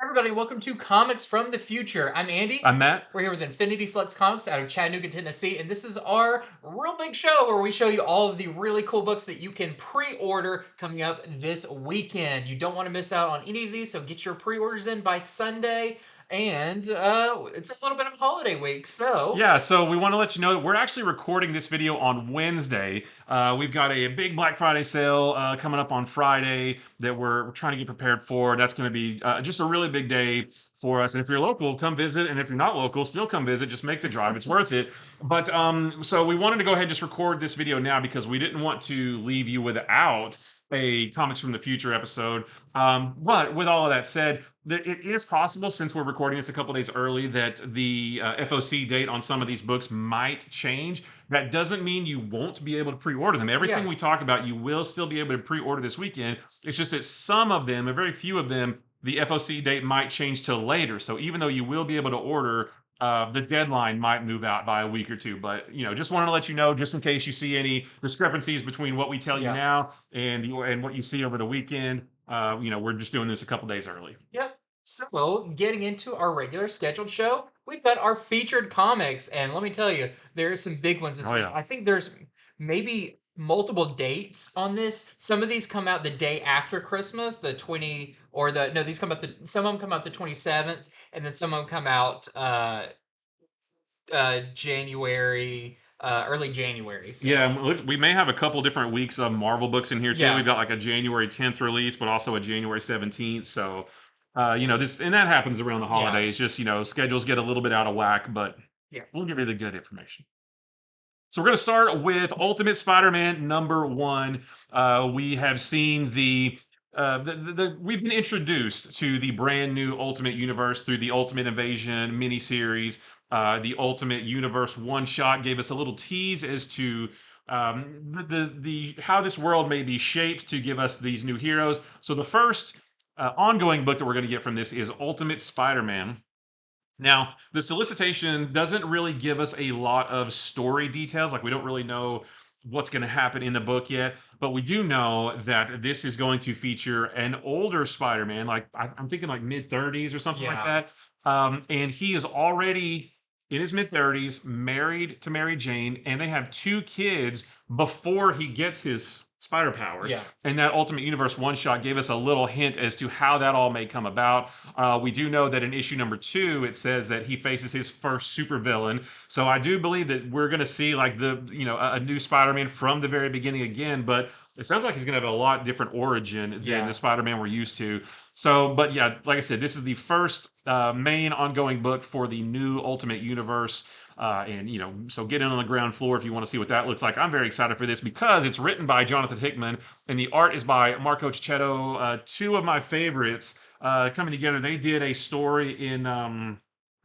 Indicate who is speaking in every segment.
Speaker 1: Everybody, welcome to Comics from the Future. I'm Andy.
Speaker 2: I'm Matt.
Speaker 1: We're here with Infinity Flux Comics out of Chattanooga, Tennessee, and this is our real big show where we show you all of the really cool books that you can pre-order coming up this weekend. You don't want to miss out on any of these, so get your pre-orders in by Sunday. And it's a little bit of holiday week, so
Speaker 2: Yeah, so we want to let you know that we're actually recording this video on Wednesday. We've got a big Black Friday sale coming up on Friday that we're trying to get prepared for. That's going to be just a really big day for us. And if you're local, come visit. And if you're not local, still come visit. Just make the drive. It's worth it. But so we wanted to go ahead and just record this video now because we didn't want to leave you without a Comics from the Future episode. But with all of that said, it is possible, since we're recording this a couple days early, that the FOC date on some of these books might change. That doesn't mean you won't be able to pre-order them. Everything we talk about, you will still be able to pre-order this weekend. It's just that some of them, a very few of them, the FOC date might change till later. So even though you will be able to order, the deadline might move out by a week or two. But just wanted to let you know, just in case you see any discrepancies between what we tell you now and what you see over the weekend. We're just doing this a couple days early.
Speaker 1: Yep. So, getting into our regular scheduled show, we've got our featured comics, and let me tell you, there's some big ones this week.
Speaker 2: Yeah.
Speaker 1: I think there's maybe multiple dates on this. Some of these come out the day after Christmas, the 20 or the no, these come out some of them come out the 27th, and then some of them come out January. Early January. So.
Speaker 2: Yeah, we may have a couple different weeks of Marvel books in here too.
Speaker 1: Yeah.
Speaker 2: We've got like a January 10th release, but also a January 17th. So, this, and that happens around the holidays. Just, schedules get a little bit out of whack, but we'll give you the good information. So we're going to start with Ultimate Spider-Man #1. We have seen we've been introduced to the brand new Ultimate Universe through the Ultimate Invasion miniseries. The Ultimate Universe one-shot gave us a little tease as to the how this world may be shaped to give us these new heroes. So the first ongoing book that we're going to get from this is Ultimate Spider-Man. Now, the solicitation doesn't really give us a lot of story details. Like, we don't really know what's going to happen in the book yet, but we do know that this is going to feature an older Spider-Man, like I'm thinking like mid-30s or something like that. And he is already in his mid-30s, married to Mary Jane, and they have 2 kids before he gets his spider powers. And that Ultimate Universe one-shot gave us a little hint as to how that all may come about. We do know that in issue #2, it says that he faces his first supervillain. So I do believe that we're going to see like a new Spider-Man from the very beginning again, but it sounds like he's going to have a lot different origin than the Spider-Man we're used to. So, but yeah, like I said, this is the first main ongoing book for the new Ultimate Universe. So get in on the ground floor if you want to see what that looks like. I'm very excited for this because it's written by Jonathan Hickman and the art is by Marco Checchetto. 2 of my favorites coming together. They did a story in, I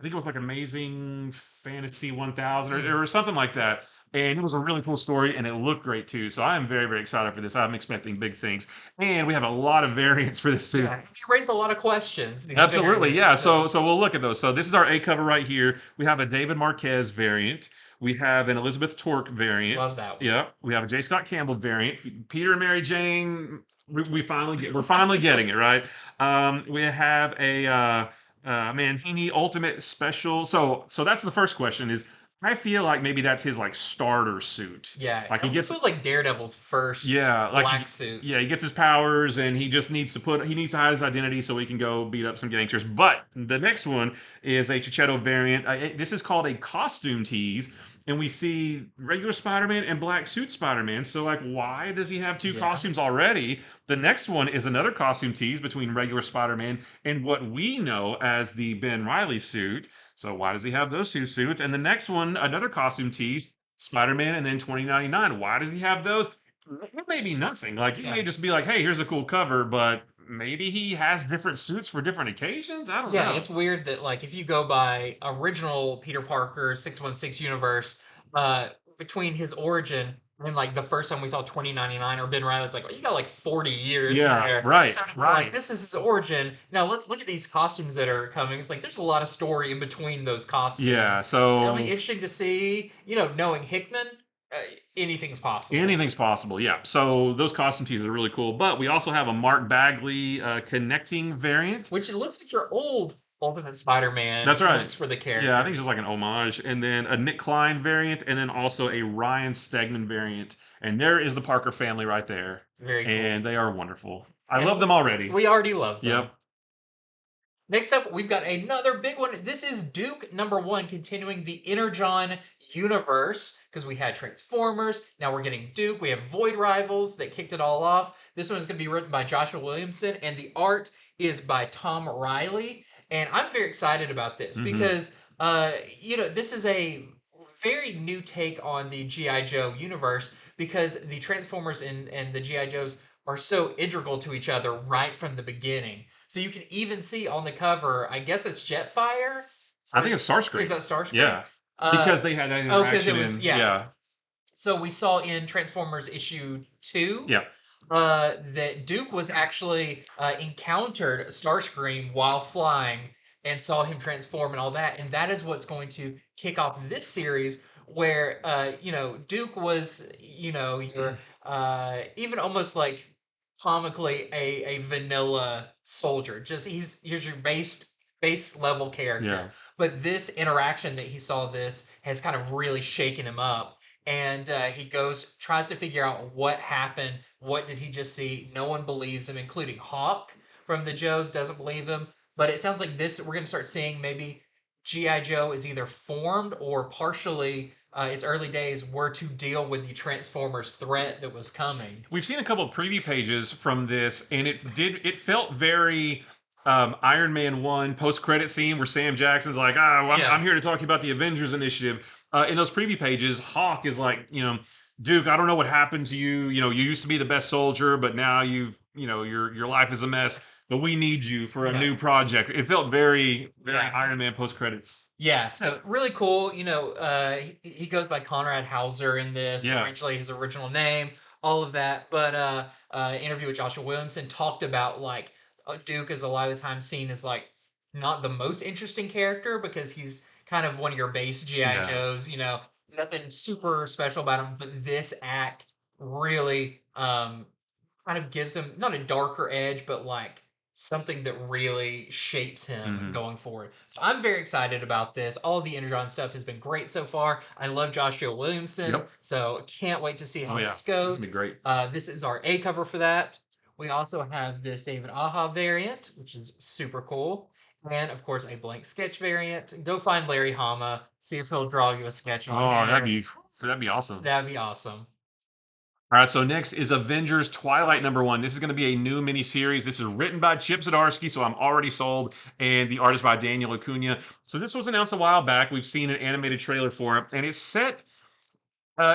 Speaker 2: think it was like Amazing Fantasy 1000 or something like that. And it was a really cool story, and it looked great too. So I am very, very excited for this. I'm expecting big things, and we have a lot of variants for this too.
Speaker 1: You raised a lot of questions.
Speaker 2: Absolutely, yeah. So we'll look at those. So this is our A cover right here. We have a David Marquez variant. We have an Elizabeth Torque variant.
Speaker 1: Love that one.
Speaker 2: Yeah. We have a J. Scott Campbell variant. Peter and Mary Jane. We're finally getting it right. We have a Manhani Ultimate Special. So that's the first question is. I feel like maybe that's his like starter suit.
Speaker 1: Yeah,
Speaker 2: like he
Speaker 1: feels like Daredevil's first black suit.
Speaker 2: Yeah, he gets his powers and he just needs to hide his identity so he can go beat up some gangsters. But the next one is a Checchetto variant. This is called a costume tease. And we see regular Spider-Man and black suit Spider-Man. So, like, why does he have 2 costumes already? The next one is another costume tease between regular Spider-Man and what we know as the Ben Reilly suit. So, why does he have those 2 suits? And the next one, another costume tease, Spider-Man and then 2099. Why does he have those? It may be nothing. Like, it may just be like, hey, here's a cool cover, but maybe he has different suits for different occasions. I don't know.
Speaker 1: Yeah, it's weird that like if you go by original Peter Parker 616 universe, between his origin And like the first time we saw 2099 or Ben Riley, it's like, oh, you got like 40 years
Speaker 2: Yeah,
Speaker 1: there.
Speaker 2: right,
Speaker 1: Starting to be like,
Speaker 2: right.
Speaker 1: this is his origin. Now look at these costumes that are coming. It's like there's a lot of story in between those
Speaker 2: Yeah,
Speaker 1: costumes. It'll be
Speaker 2: so
Speaker 1: interesting to see, knowing Hickman, uh, anything's possible.
Speaker 2: anything's possible. Yeah. So those costume teams are really cool. But we also have a Mark Bagley connecting variant.
Speaker 1: Which it looks like your old Ultimate Spider-Man
Speaker 2: That's right.
Speaker 1: looks for the
Speaker 2: Yeah, I think it's
Speaker 1: characters.
Speaker 2: just like an homage. And then a Nick Klein variant, and then also a Ryan Stegman variant. And there is the Parker family right there.
Speaker 1: Very cool.
Speaker 2: And they are wonderful. I love
Speaker 1: And
Speaker 2: them already.
Speaker 1: we already love them.
Speaker 2: Yep.
Speaker 1: Next up, we've got another big one. This is Duke #1, continuing the Energon universe, because we had Transformers, now we're getting Duke, we have Void Rivals that kicked it all off. This one is going to be written by Joshua Williamson, and the art is by Tom Riley. And I'm very excited about this
Speaker 2: Hmm.
Speaker 1: because, this is a very new take on the G.I. Joe universe because the Transformers and the G.I. Joes are so integral to each other right from the beginning. So you can even see on the cover, I guess it's Jetfire?
Speaker 2: I
Speaker 1: Or
Speaker 2: think it's Starscream.
Speaker 1: is that Starscream?
Speaker 2: Yeah.
Speaker 1: Uh,
Speaker 2: Because they had that
Speaker 1: oh, because it
Speaker 2: interaction
Speaker 1: was,
Speaker 2: in,
Speaker 1: yeah.
Speaker 2: yeah.
Speaker 1: So we saw in Transformers issue 2
Speaker 2: Yeah.
Speaker 1: that Duke was actually encountered Starscream while flying and saw him transform and all that. And that is what's going to kick off this series where, Duke was, your, even almost like comically a vanilla soldier. Just here's your base level character.
Speaker 2: Yeah.
Speaker 1: But this interaction that he saw this has kind of really shaken him up. And he tries to figure out what happened. What did he just see? No one believes him, including Hawk from the Joes doesn't believe him. But it sounds like this, we're going to start seeing maybe G.I. Joe is either formed or partially, its early days were to deal with the Transformers threat that was coming.
Speaker 2: We've seen a couple of preview pages from this, and it felt very Iron Man 1 post credit scene where Sam Jackson's like, well,
Speaker 1: Yeah.
Speaker 2: I'm here to talk to you about the Avengers initiative. In those preview pages, Hawk is like, Duke, I don't know what happened to you. You used to be the best soldier, but now your life is a mess. But we need you for a
Speaker 1: Yeah.
Speaker 2: new project. It felt very
Speaker 1: Yeah.
Speaker 2: Iron Man post credits.
Speaker 1: Yeah, so really cool. He goes by Conrad Hauser in this,
Speaker 2: Yeah.
Speaker 1: originally his original name, all of that. But interview with Joshua Williamson talked about like Duke is a lot of the time seen as like not the most interesting character because he's kind of one of your base GI
Speaker 2: Yeah.
Speaker 1: Joes. Nothing super special about him. But this act really kind of gives him not a darker edge, but like something that really shapes him
Speaker 2: Mhm.
Speaker 1: going forward. So I'm very excited about this. All of the Energon stuff has been great so far. I love Joshua Williamson,
Speaker 2: Yep.
Speaker 1: so can't wait to see how
Speaker 2: Oh yeah.
Speaker 1: this
Speaker 2: This is
Speaker 1: goes.
Speaker 2: gonna be great.
Speaker 1: This is our A cover for that. We also have this David Aja variant, which is super cool. And of course, a blank sketch variant. Go find Larry Hama, see if he'll draw you a sketch on
Speaker 2: Oh,
Speaker 1: here.
Speaker 2: that'd be awesome.
Speaker 1: That'd be awesome.
Speaker 2: All right, so next is Avengers Twilight #1. This is going to be a new miniseries. This is written by Chip Zdarsky, so I'm already sold, and the art is by Daniel Acuna. So this was announced a while back. We've seen an animated trailer for it, and it's set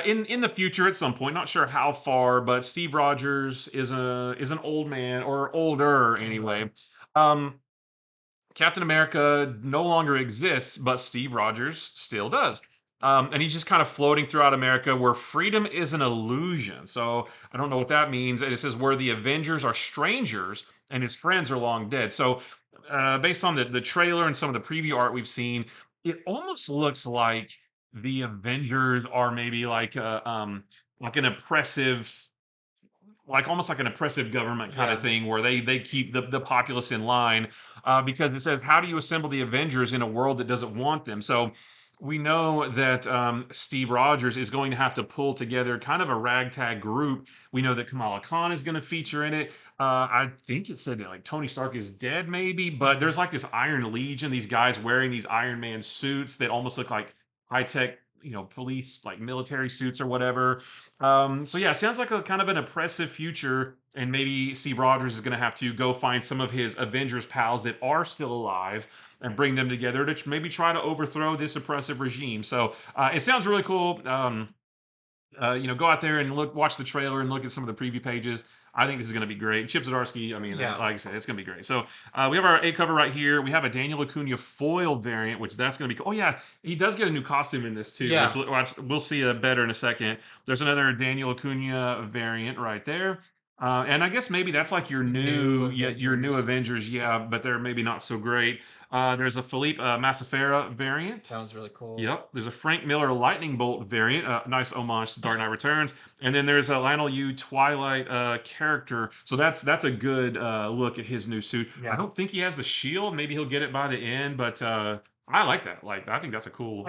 Speaker 2: in the future at some point. Not sure how far, but Steve Rogers is an old man or older anyway. Captain America no longer exists, but Steve Rogers still does. And he's just kind of floating throughout America where freedom is an illusion. So I don't know what that means. And it says where the Avengers are strangers and his friends are long dead. So based on the trailer and some of the preview art we've seen, it almost looks like the Avengers are maybe like an oppressive, like almost like an oppressive government kind of
Speaker 1: Yeah.
Speaker 2: thing where they keep the populace in line, because it says how do you assemble the Avengers in a world that doesn't want them. So we know that Steve Rogers is going to have to pull together kind of a ragtag group. We know that Kamala Khan is going to feature in it. I think it said that like Tony Stark is dead maybe, but there's like this Iron Legion, these guys wearing these Iron Man suits that almost look like high tech, police like military suits or whatever. So yeah, it sounds like a kind of an oppressive future, and maybe Steve Rogers is going to have to go find some of his Avengers pals that are still alive and bring them together to maybe try to overthrow this oppressive regime. So it sounds really cool. Go out there and watch the trailer and look at some of the preview pages. I think this is going to be great. Chip Zdarsky, I mean,
Speaker 1: Yeah.
Speaker 2: like I said, it's going to be great. So we have our A cover right here. We have a Daniel Acuna foil variant, which that's going to be cool. Oh, yeah, he does get a new costume in this, too,
Speaker 1: Yeah.
Speaker 2: which we'll see better in a second. There's another Daniel Acuna variant right there. And I guess maybe that's like your new Avengers, yeah, but they're maybe not so great. There's a Felipe Massafera variant.
Speaker 1: Sounds really cool.
Speaker 2: Yep. There's a Frank Miller Lightning Bolt variant, nice homage to Dark Knight Returns, and then there's a Lionel Yu Twilight character. So that's a good look at his new suit.
Speaker 1: Yeah.
Speaker 2: I don't think he has the shield. Maybe he'll get it by the end, but I like that. I think that's a cool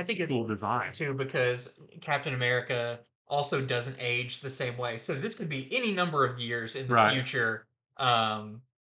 Speaker 2: design
Speaker 1: too, because Captain America also doesn't age the same way. So this could be any number of years in the future.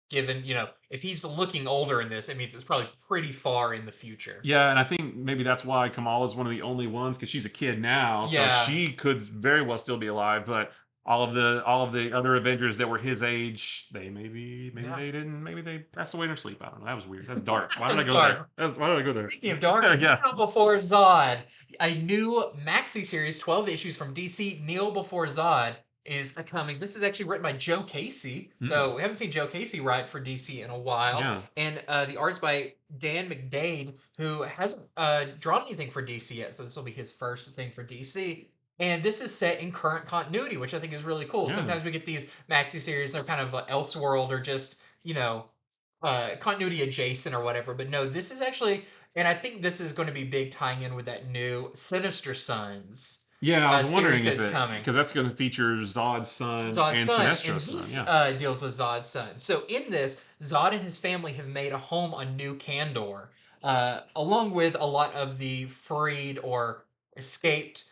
Speaker 1: Given, if he's looking older in this, it means it's probably pretty far in the future.
Speaker 2: Yeah, and I think maybe that's why Kamala's one of the only ones because she's a kid now, so she could very well still be alive. But all of the other Avengers that were his age, they maybe they didn't, maybe they passed away in their sleep. I don't know. That was weird. That's dark. Why did I go there? Why did I go there?
Speaker 1: Speaking of dark,
Speaker 2: yeah.
Speaker 1: Kneel Before Zod, a new maxi series, 12 issues from DC. Kneel Before Zod is coming. This is actually written by Joe Casey. So we haven't seen Joe Casey write for DC in a while.
Speaker 2: Yeah.
Speaker 1: And the art's by Dan McDade, who hasn't drawn anything for DC yet. So this will be his first thing for DC. And this is set in current continuity, which I think is really cool.
Speaker 2: Yeah.
Speaker 1: Sometimes we get these maxi series, they're kind of Elseworld or just, continuity adjacent or whatever. But no, this is actually, and I think this is going to be big tying in with that new Sinister Sons.
Speaker 2: Yeah, I was wondering if
Speaker 1: it's coming,
Speaker 2: because that's going to feature Zod's son and Sinestro's son.
Speaker 1: Yeah, deals with Zod's son. So in this, Zod and his family have made a home on New Kandor, along with a lot of the freed or escaped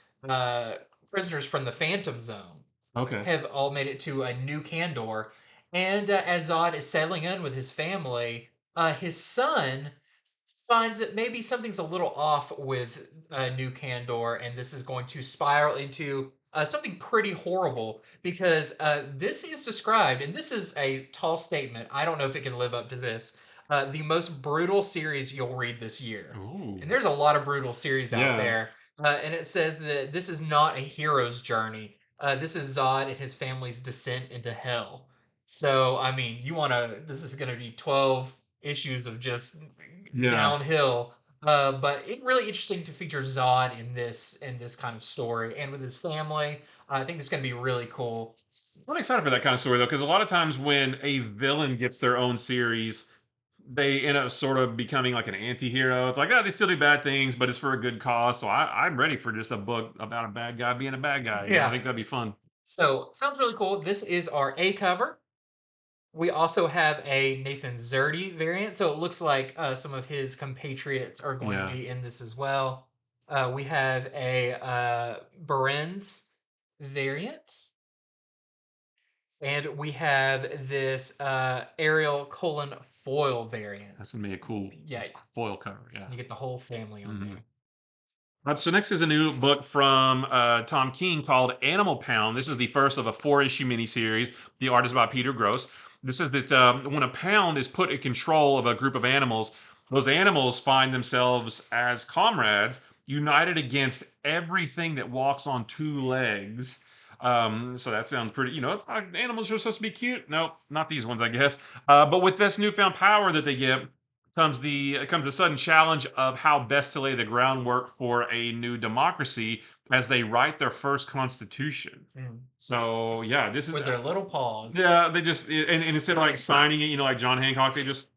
Speaker 1: prisoners from the Phantom Zone.
Speaker 2: Okay,
Speaker 1: have all made it to a New Kandor, and as Zod is settling in with his family, his son finds that maybe something's a little off with New Kandor, and this is going to spiral into something pretty horrible because this is described, and this is a tall statement. I don't know if it can live up to this. The most brutal series you'll read this year.
Speaker 2: Ooh.
Speaker 1: And there's a lot of brutal series out there. And it says that this is not a hero's journey. This is Zod and his family's descent into hell. So, I mean, this is going to be 12 issues of just downhill. But it's really interesting to feature Zod in this kind of story and with his family. I think it's going to be really cool.
Speaker 2: I'm excited for that kind of story though, because a lot of times when a villain gets their own series, they end up sort of becoming like an anti-hero. It's like, they still do bad things, but it's for a good cause. So I'm ready for just a book about a bad guy being a bad guy. I think that'd be fun.
Speaker 1: So sounds really cool. This is our A cover. We also have a Nathan Zerdy variant, so it looks like some of his compatriots are going to be in this as well. We have a Berens variant. And we have this Ariel foil variant.
Speaker 2: That's going to be a cool foil cover, yeah.
Speaker 1: You get the whole family on there.
Speaker 2: So next is a new book from Tom King called Animal Pound. This is the first of a 4-issue miniseries. The art is by Peter Gross. This is that when a pound is put in control of a group of animals, those animals find themselves as comrades, united against everything that walks on 2 legs. So that sounds pretty, animals are supposed to be cute. No, not these ones, I guess. But with this newfound power that they get, comes the sudden challenge of how best to lay the groundwork for a new democracy as they write their first constitution. So yeah, this is
Speaker 1: with their little paws.
Speaker 2: Yeah, they just and instead of like signing it, like John Hancock, they just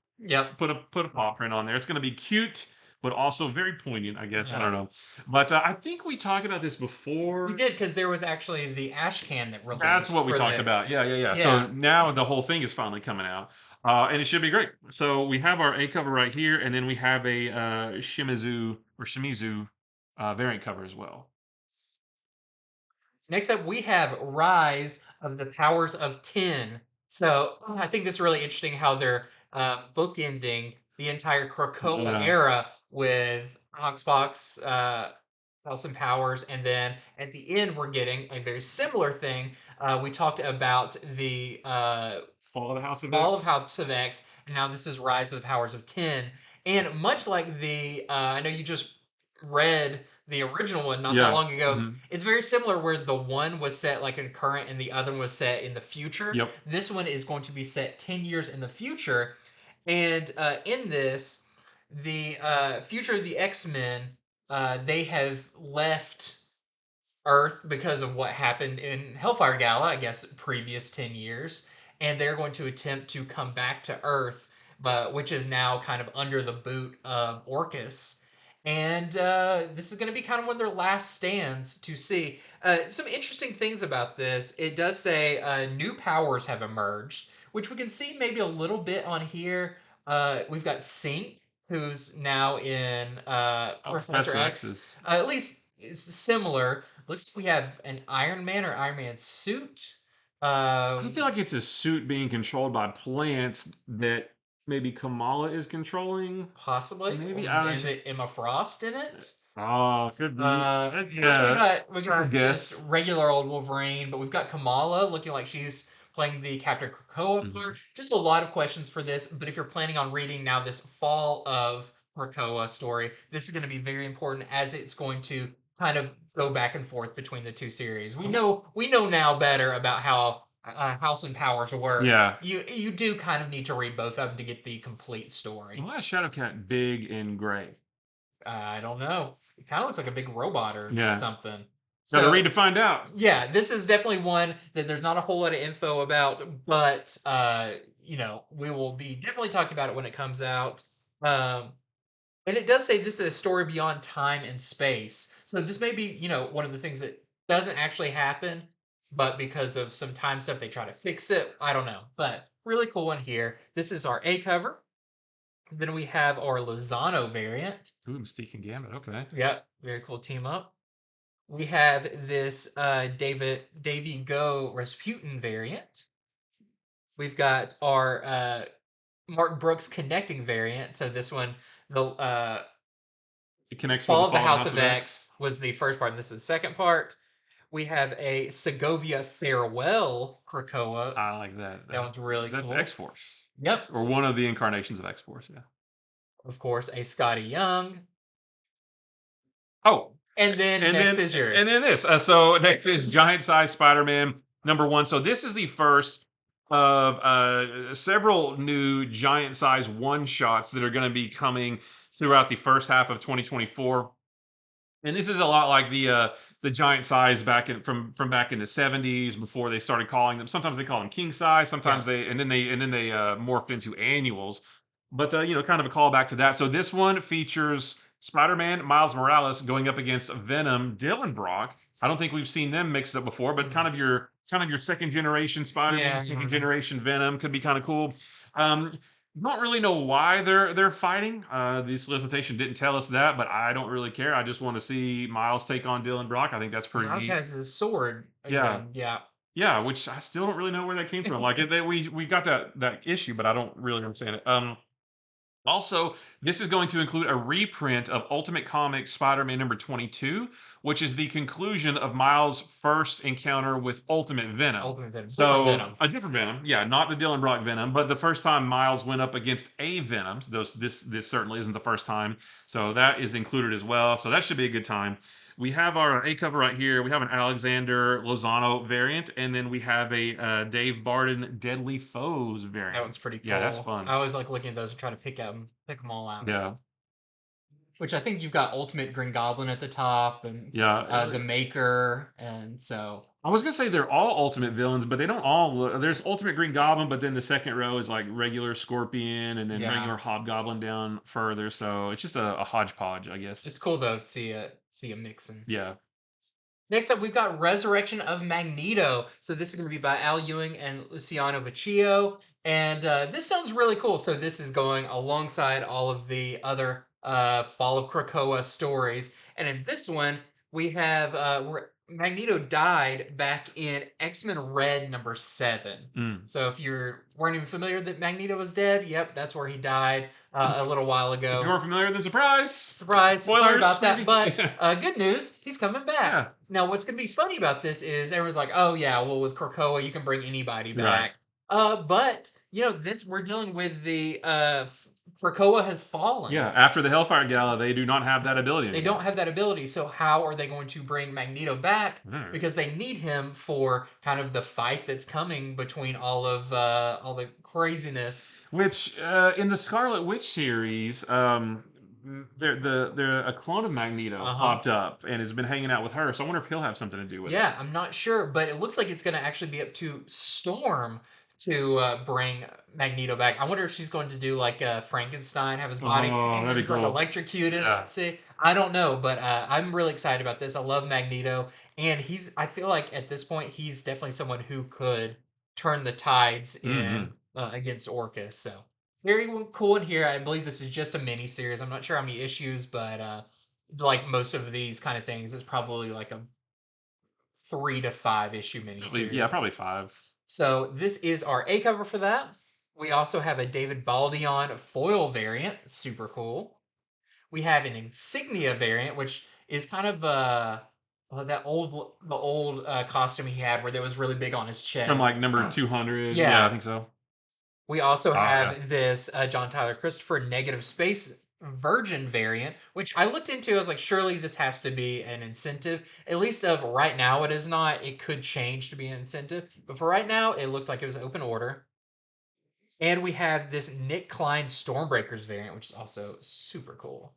Speaker 2: put a paw print on there. It's going to be cute, but also very poignant, I guess. I don't know, but I think we talked about this before.
Speaker 1: We did, because there was actually the ash can that released.
Speaker 2: That's what we talked about. Yeah. So now the whole thing is finally coming out. And it should be great. So we have our A cover right here, and then we have a Shimizu variant cover as well.
Speaker 1: Next up, we have Rise of the Powers of 10. So I think this is really interesting how they're bookending the entire Krakoa era with Hoxpox, House and Powers, and then at the end we're getting a very similar thing. We talked about the
Speaker 2: Fall of the House of
Speaker 1: X, and now this is Rise of the Powers of 10. And much like the, I know you just read the original one not that
Speaker 2: Yeah.
Speaker 1: long ago.
Speaker 2: Mhm.
Speaker 1: It's very similar where the one was set like in current and the other one was set in the future.
Speaker 2: Yep.
Speaker 1: This one is going to be set 10 years in the future. And in this, the future of the X-Men, they have left Earth because of what happened in Hellfire Gala, I guess, previous 10 years. And they're going to attempt to come back to Earth, but which is now kind of under the boot of Orcus. And this is going to be kind of one of their last stands to see. Some interesting things about this. It does say new powers have emerged, which we can see maybe a little bit on here. We've got Sync, who's now in Professor
Speaker 2: Professor
Speaker 1: X.
Speaker 2: X's.
Speaker 1: At least it's similar. Looks like we have an Iron Man or Iron Man suit.
Speaker 2: I feel like it's a suit being controlled by plants that maybe Kamala is controlling.
Speaker 1: Possibly.
Speaker 2: Maybe I
Speaker 1: Is
Speaker 2: was.
Speaker 1: it Emma Frost in it?
Speaker 2: Oh, could be.
Speaker 1: Yeah, we
Speaker 2: I
Speaker 1: got
Speaker 2: guess.
Speaker 1: just regular old Wolverine, but we've got Kamala looking like she's playing the Captain Krakoa
Speaker 2: Mhm.
Speaker 1: part. Just a lot of questions for this, but if you're planning on reading now this fall of Krakoa story, this is going to be very important as it's going to kind of go back and forth between the two series. We know now better about how House and Powers work.
Speaker 2: Yeah.
Speaker 1: You do kind of need to read both of them to get the complete story.
Speaker 2: Why is Shadowcat big and gray?
Speaker 1: I don't know. It kind of looks like a big robot or
Speaker 2: Yeah.
Speaker 1: something.
Speaker 2: Gotta read
Speaker 1: So
Speaker 2: to find out.
Speaker 1: yeah, this is definitely one that there's not a whole lot of info about, but we will be definitely talking about it when it comes out. Um, and it does say this is a story beyond time and space. So this may be, one of the things that doesn't actually happen, but because of some time stuff, they try to fix it. I don't know, but really cool one here. This is our A cover. Then we have our Lozano variant.
Speaker 2: Ooh, Mystique and Gambit. Okay.
Speaker 1: Yep, very cool team up. We have this Davy Go Rasputin variant. We've got our Mark Brooks connecting variant. So this one, the
Speaker 2: It connects with
Speaker 1: Fall
Speaker 2: the
Speaker 1: of the
Speaker 2: Fall of the
Speaker 1: House
Speaker 2: House
Speaker 1: of
Speaker 2: of X.
Speaker 1: X was the first part, and this is the second part. We have a Segovia Farewell Krakoa.
Speaker 2: I like that.
Speaker 1: That one's really
Speaker 2: That's
Speaker 1: cool.
Speaker 2: X Force.
Speaker 1: Yep.
Speaker 2: Or one of the incarnations of X Force. Yeah.
Speaker 1: Of course, a Scotty Young.
Speaker 2: Oh,
Speaker 1: And then next is yours.
Speaker 2: and then this. So next is Giant Size Spider-Man #1. So this is the first of several new giant size one shots that are going to be coming throughout the first half of 2024. And this is a lot like the giant size back in from back in the 70s before they started calling them. Sometimes they call them king size. Sometimes
Speaker 1: Yeah.
Speaker 2: they morphed into annuals. But kind of a callback to that. So this one features Spider-Man, Miles Morales going up against Venom, Dylan Brock. I don't think we've seen them mixed up before, but kind of your second generation Spider-Man,
Speaker 1: Yeah.
Speaker 2: second generation Venom could be kind of cool. Don't really know why they're fighting. The solicitation didn't tell us that, but I don't really care. I just want to see Miles take on Dylan Brock. I think that's pretty
Speaker 1: Miles
Speaker 2: neat.
Speaker 1: has his sword
Speaker 2: Yeah.
Speaker 1: again. Yeah.
Speaker 2: Yeah, which I still don't really know where that came from. Like we got that issue, but I don't really understand it. Also, this is going to include a reprint of Ultimate Comics Spider-Man #22, which is the conclusion of Miles' first encounter with Ultimate Venom.
Speaker 1: Ultimate Venom.
Speaker 2: So
Speaker 1: Different Venom.
Speaker 2: a different Venom, yeah, not the Dylan Brock Venom, but the first time Miles went up against a Venom. So this certainly isn't the first time. So that is included as well. So that should be a good time. We have our A cover right here. We have an Alexander Lozano variant, and then we have a Dave Barden Deadly Foes variant.
Speaker 1: That one's pretty cool.
Speaker 2: Yeah, that's fun.
Speaker 1: I always like looking at those and trying to pick them all out.
Speaker 2: Yeah.
Speaker 1: Which I think you've got Ultimate Green Goblin at the top, and
Speaker 2: Yeah.
Speaker 1: the Maker, and so
Speaker 2: I was gonna say they're all ultimate villains, but they don't all look. There's Ultimate Green Goblin, but then the second row is like regular Scorpion, and then
Speaker 1: Yeah.
Speaker 2: regular Hobgoblin down further. So it's just a hodgepodge, I guess.
Speaker 1: it's cool though to see a mixing.
Speaker 2: Yeah.
Speaker 1: Next up, we've got Resurrection of Magneto. So this is going to be by Al Ewing and Luciano Vecchio. And this sounds really cool. So this is going alongside all of the other Fall of Krakoa stories. And in this one, we have where Magneto died back in X-Men Red #7. So if you weren't even familiar that Magneto was dead, yep, that's where he died a little while ago.
Speaker 2: If you weren't familiar, then surprise!
Speaker 1: Surprise! Sorry
Speaker 2: Spoilers,
Speaker 1: about that,
Speaker 2: maybe?
Speaker 1: but good news, he's coming back.
Speaker 2: Yeah.
Speaker 1: Now, what's going to be funny about this is everyone's like, "Oh yeah, well with Krakoa you can bring anybody
Speaker 2: Right.
Speaker 1: back." But this we're dealing with the Krakoa has fallen.
Speaker 2: Yeah, after the Hellfire Gala, they do not have that ability
Speaker 1: They
Speaker 2: anymore.
Speaker 1: don't have that ability, so how are they going to bring Magneto back?
Speaker 2: Mm.
Speaker 1: Because they need him for kind of the fight that's coming between all the craziness.
Speaker 2: Which in the Scarlet Witch series, a clone of Magneto
Speaker 1: Uh-huh.
Speaker 2: popped up and has been hanging out with her. So I wonder if he'll have something to do with it.
Speaker 1: Yeah, I'm not sure, but it looks like it's going to actually be up to Storm to bring Magneto back. I wonder if she's going to do like Frankenstein, have his body
Speaker 2: Oh, that'd be
Speaker 1: hands like
Speaker 2: cool.
Speaker 1: electrocuted.
Speaker 2: Yeah.
Speaker 1: Let's see. I don't know, but I'm really excited about this. I love Magneto, and I feel like at this point, he's definitely someone who could turn the tides in
Speaker 2: Hmm.
Speaker 1: against Orcus. So very cool in here. I believe this is just a mini series. I'm not sure how many issues, but like most of these kind of things, it's probably like a 3 to 5 issue
Speaker 2: Yeah,
Speaker 1: miniseries.
Speaker 2: probably 5.
Speaker 1: So this is our A cover for that. We also have a David Baldeon foil variant, super cool. We have an insignia variant, which is kind of the old costume he had, where that was really big on his
Speaker 2: From
Speaker 1: chest.
Speaker 2: like number 200. Yeah, I
Speaker 1: Yeah.
Speaker 2: think so.
Speaker 1: We also
Speaker 2: Oh, yeah.
Speaker 1: have this John Tyler Christopher negative space Virgin variant, which I looked into. I was like, surely this has to be an incentive. At least of right now, it is not. It could change to be an incentive, but for right now, it looked like it was open order. And we have this Nick Klein Stormbreakers variant, which is also super cool.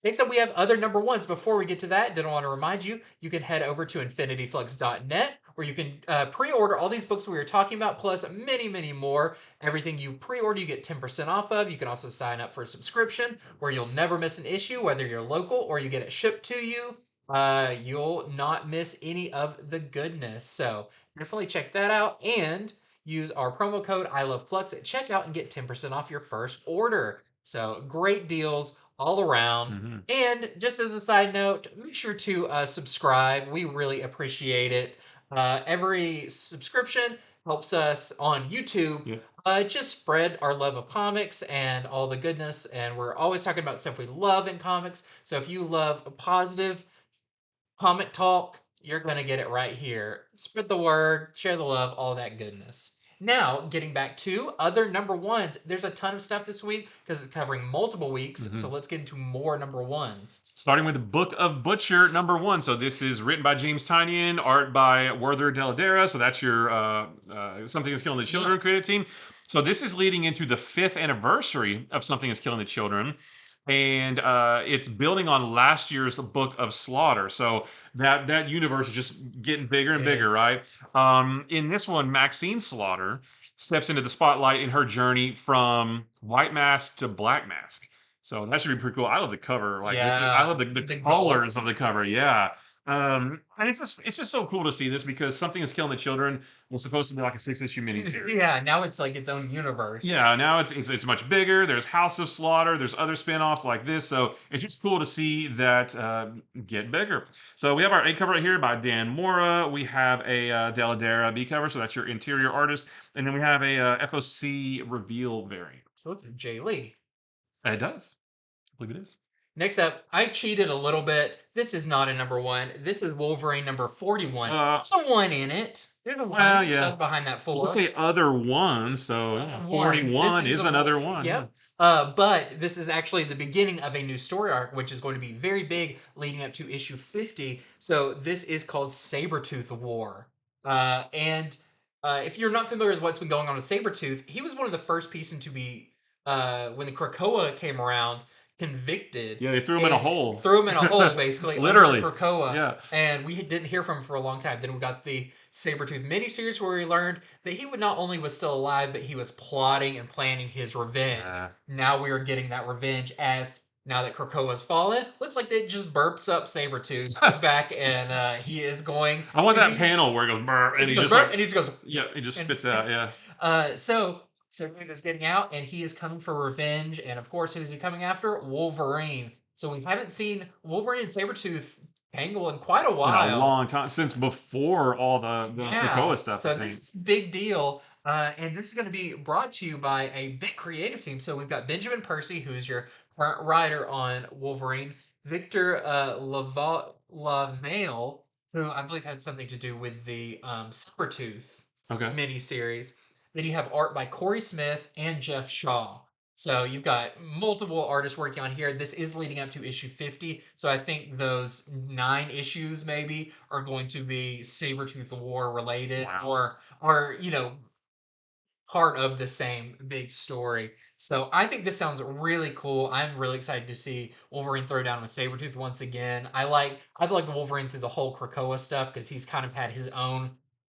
Speaker 1: Next up, we have other number ones. Before we get to that, did want to remind you, you can head over to infinityflux.net where you can pre-order all these books we were talking about, plus many, many more. Everything you pre-order, you get 10% off of. You can also sign up for a subscription where you'll never miss an issue, whether you're local or you get it shipped to you. You'll not miss any of the goodness. So definitely check that out and use our promo code I Love Flux at checkout and get 10% off your first order. So great deals all around.
Speaker 2: Hmm.
Speaker 1: And just as a side note, make sure to subscribe. We really appreciate it. Every subscription helps us on YouTube
Speaker 2: Yeah.
Speaker 1: just spread our love of comics and all the goodness. And we're always talking about stuff we love in comics. So if you love positive comic talk, you're going to get it right here. Spread the word, share the love, all that goodness. Now, getting back to other number ones, there's a ton of stuff this week because it's covering multiple weeks. So let's get into more number ones.
Speaker 2: Starting with the Book of Butcher #1. So this is written by James Tynion, art by Werther Dell'Edera. So that's your Something is Killing the Children creative team. So this is leading into the 5th anniversary of Something is Killing the Children. And it's building on last year's Book of Slaughter. So that universe is just getting bigger and bigger, right? In this one, Maxine Slaughter steps into the spotlight in her journey from White Mask to Black Mask. So that should be pretty cool. I love the cover. Like, I love the colors of the cover. Yeah. And it's just so cool to see this because Something is Killing the Children was supposed to be like a 6-issue miniseries.
Speaker 1: Yeah, now it's like its own universe.
Speaker 2: Yeah, now it's much bigger. There's House of Slaughter. There's other spin-offs like this. So it's just cool to see that get bigger. So we have our A cover right here by Dan Mora. We have a Dell'Edera B cover. So that's your interior artist. And then we have a FOC reveal variant.
Speaker 1: So it's Jay Lee.
Speaker 2: It does. I believe it is.
Speaker 1: Next up, I cheated a little bit. This is not a number one. This is Wolverine number 41. There's a one in it. There's a one tucked behind that 4.
Speaker 2: We'll say other one, so 41 is another one.
Speaker 1: Yep. But this is actually the beginning of a new story arc, which is going to be very big leading up to issue 50. So this is called Sabretooth War. And if you're not familiar with what's been going on with Sabretooth, he was one of the first pieces to be, when the Krakoa came around, convicted.
Speaker 2: Yeah, they threw him in a hole.
Speaker 1: Threw him in a hole, basically.
Speaker 2: Literally.
Speaker 1: Under Krakoa.
Speaker 2: Yeah.
Speaker 1: And we didn't hear from him for a long time. Then we got the Sabretooth miniseries where we learned that he not only was still alive, but he was plotting and planning his revenge. Now we are getting that revenge now that Krakoa's fallen. Looks like they just burps up Sabretooth back and he is going.
Speaker 2: I want that panel where it goes burp and he just
Speaker 1: burp, and he just goes.
Speaker 2: Yeah, he just spits out, yeah.
Speaker 1: So Sabretooth is getting out, and he is coming for revenge. And of course, who is he coming after? Wolverine. So we haven't seen Wolverine and Sabretooth tangle in quite a while.
Speaker 2: In a long time, since before all the Krakoa stuff.
Speaker 1: So this is a big deal. And this is going to be brought to you by a big creative team. So we've got Benjamin Percy, who is your current writer on Wolverine. Victor Lavale, who I believe had something to do with the Sabretooth miniseries. Then you have art by Corey Smith and Jeff Shaw. So you've got multiple artists working on here. This is leading up to issue 50. So I think those 9 issues maybe are going to be Sabretooth War related
Speaker 2: Wow.
Speaker 1: or part of the same big story. So I think this sounds really cool. I'm really excited to see Wolverine throw down with Sabretooth once again. I've liked Wolverine through the whole Krakoa stuff because he's kind of had his own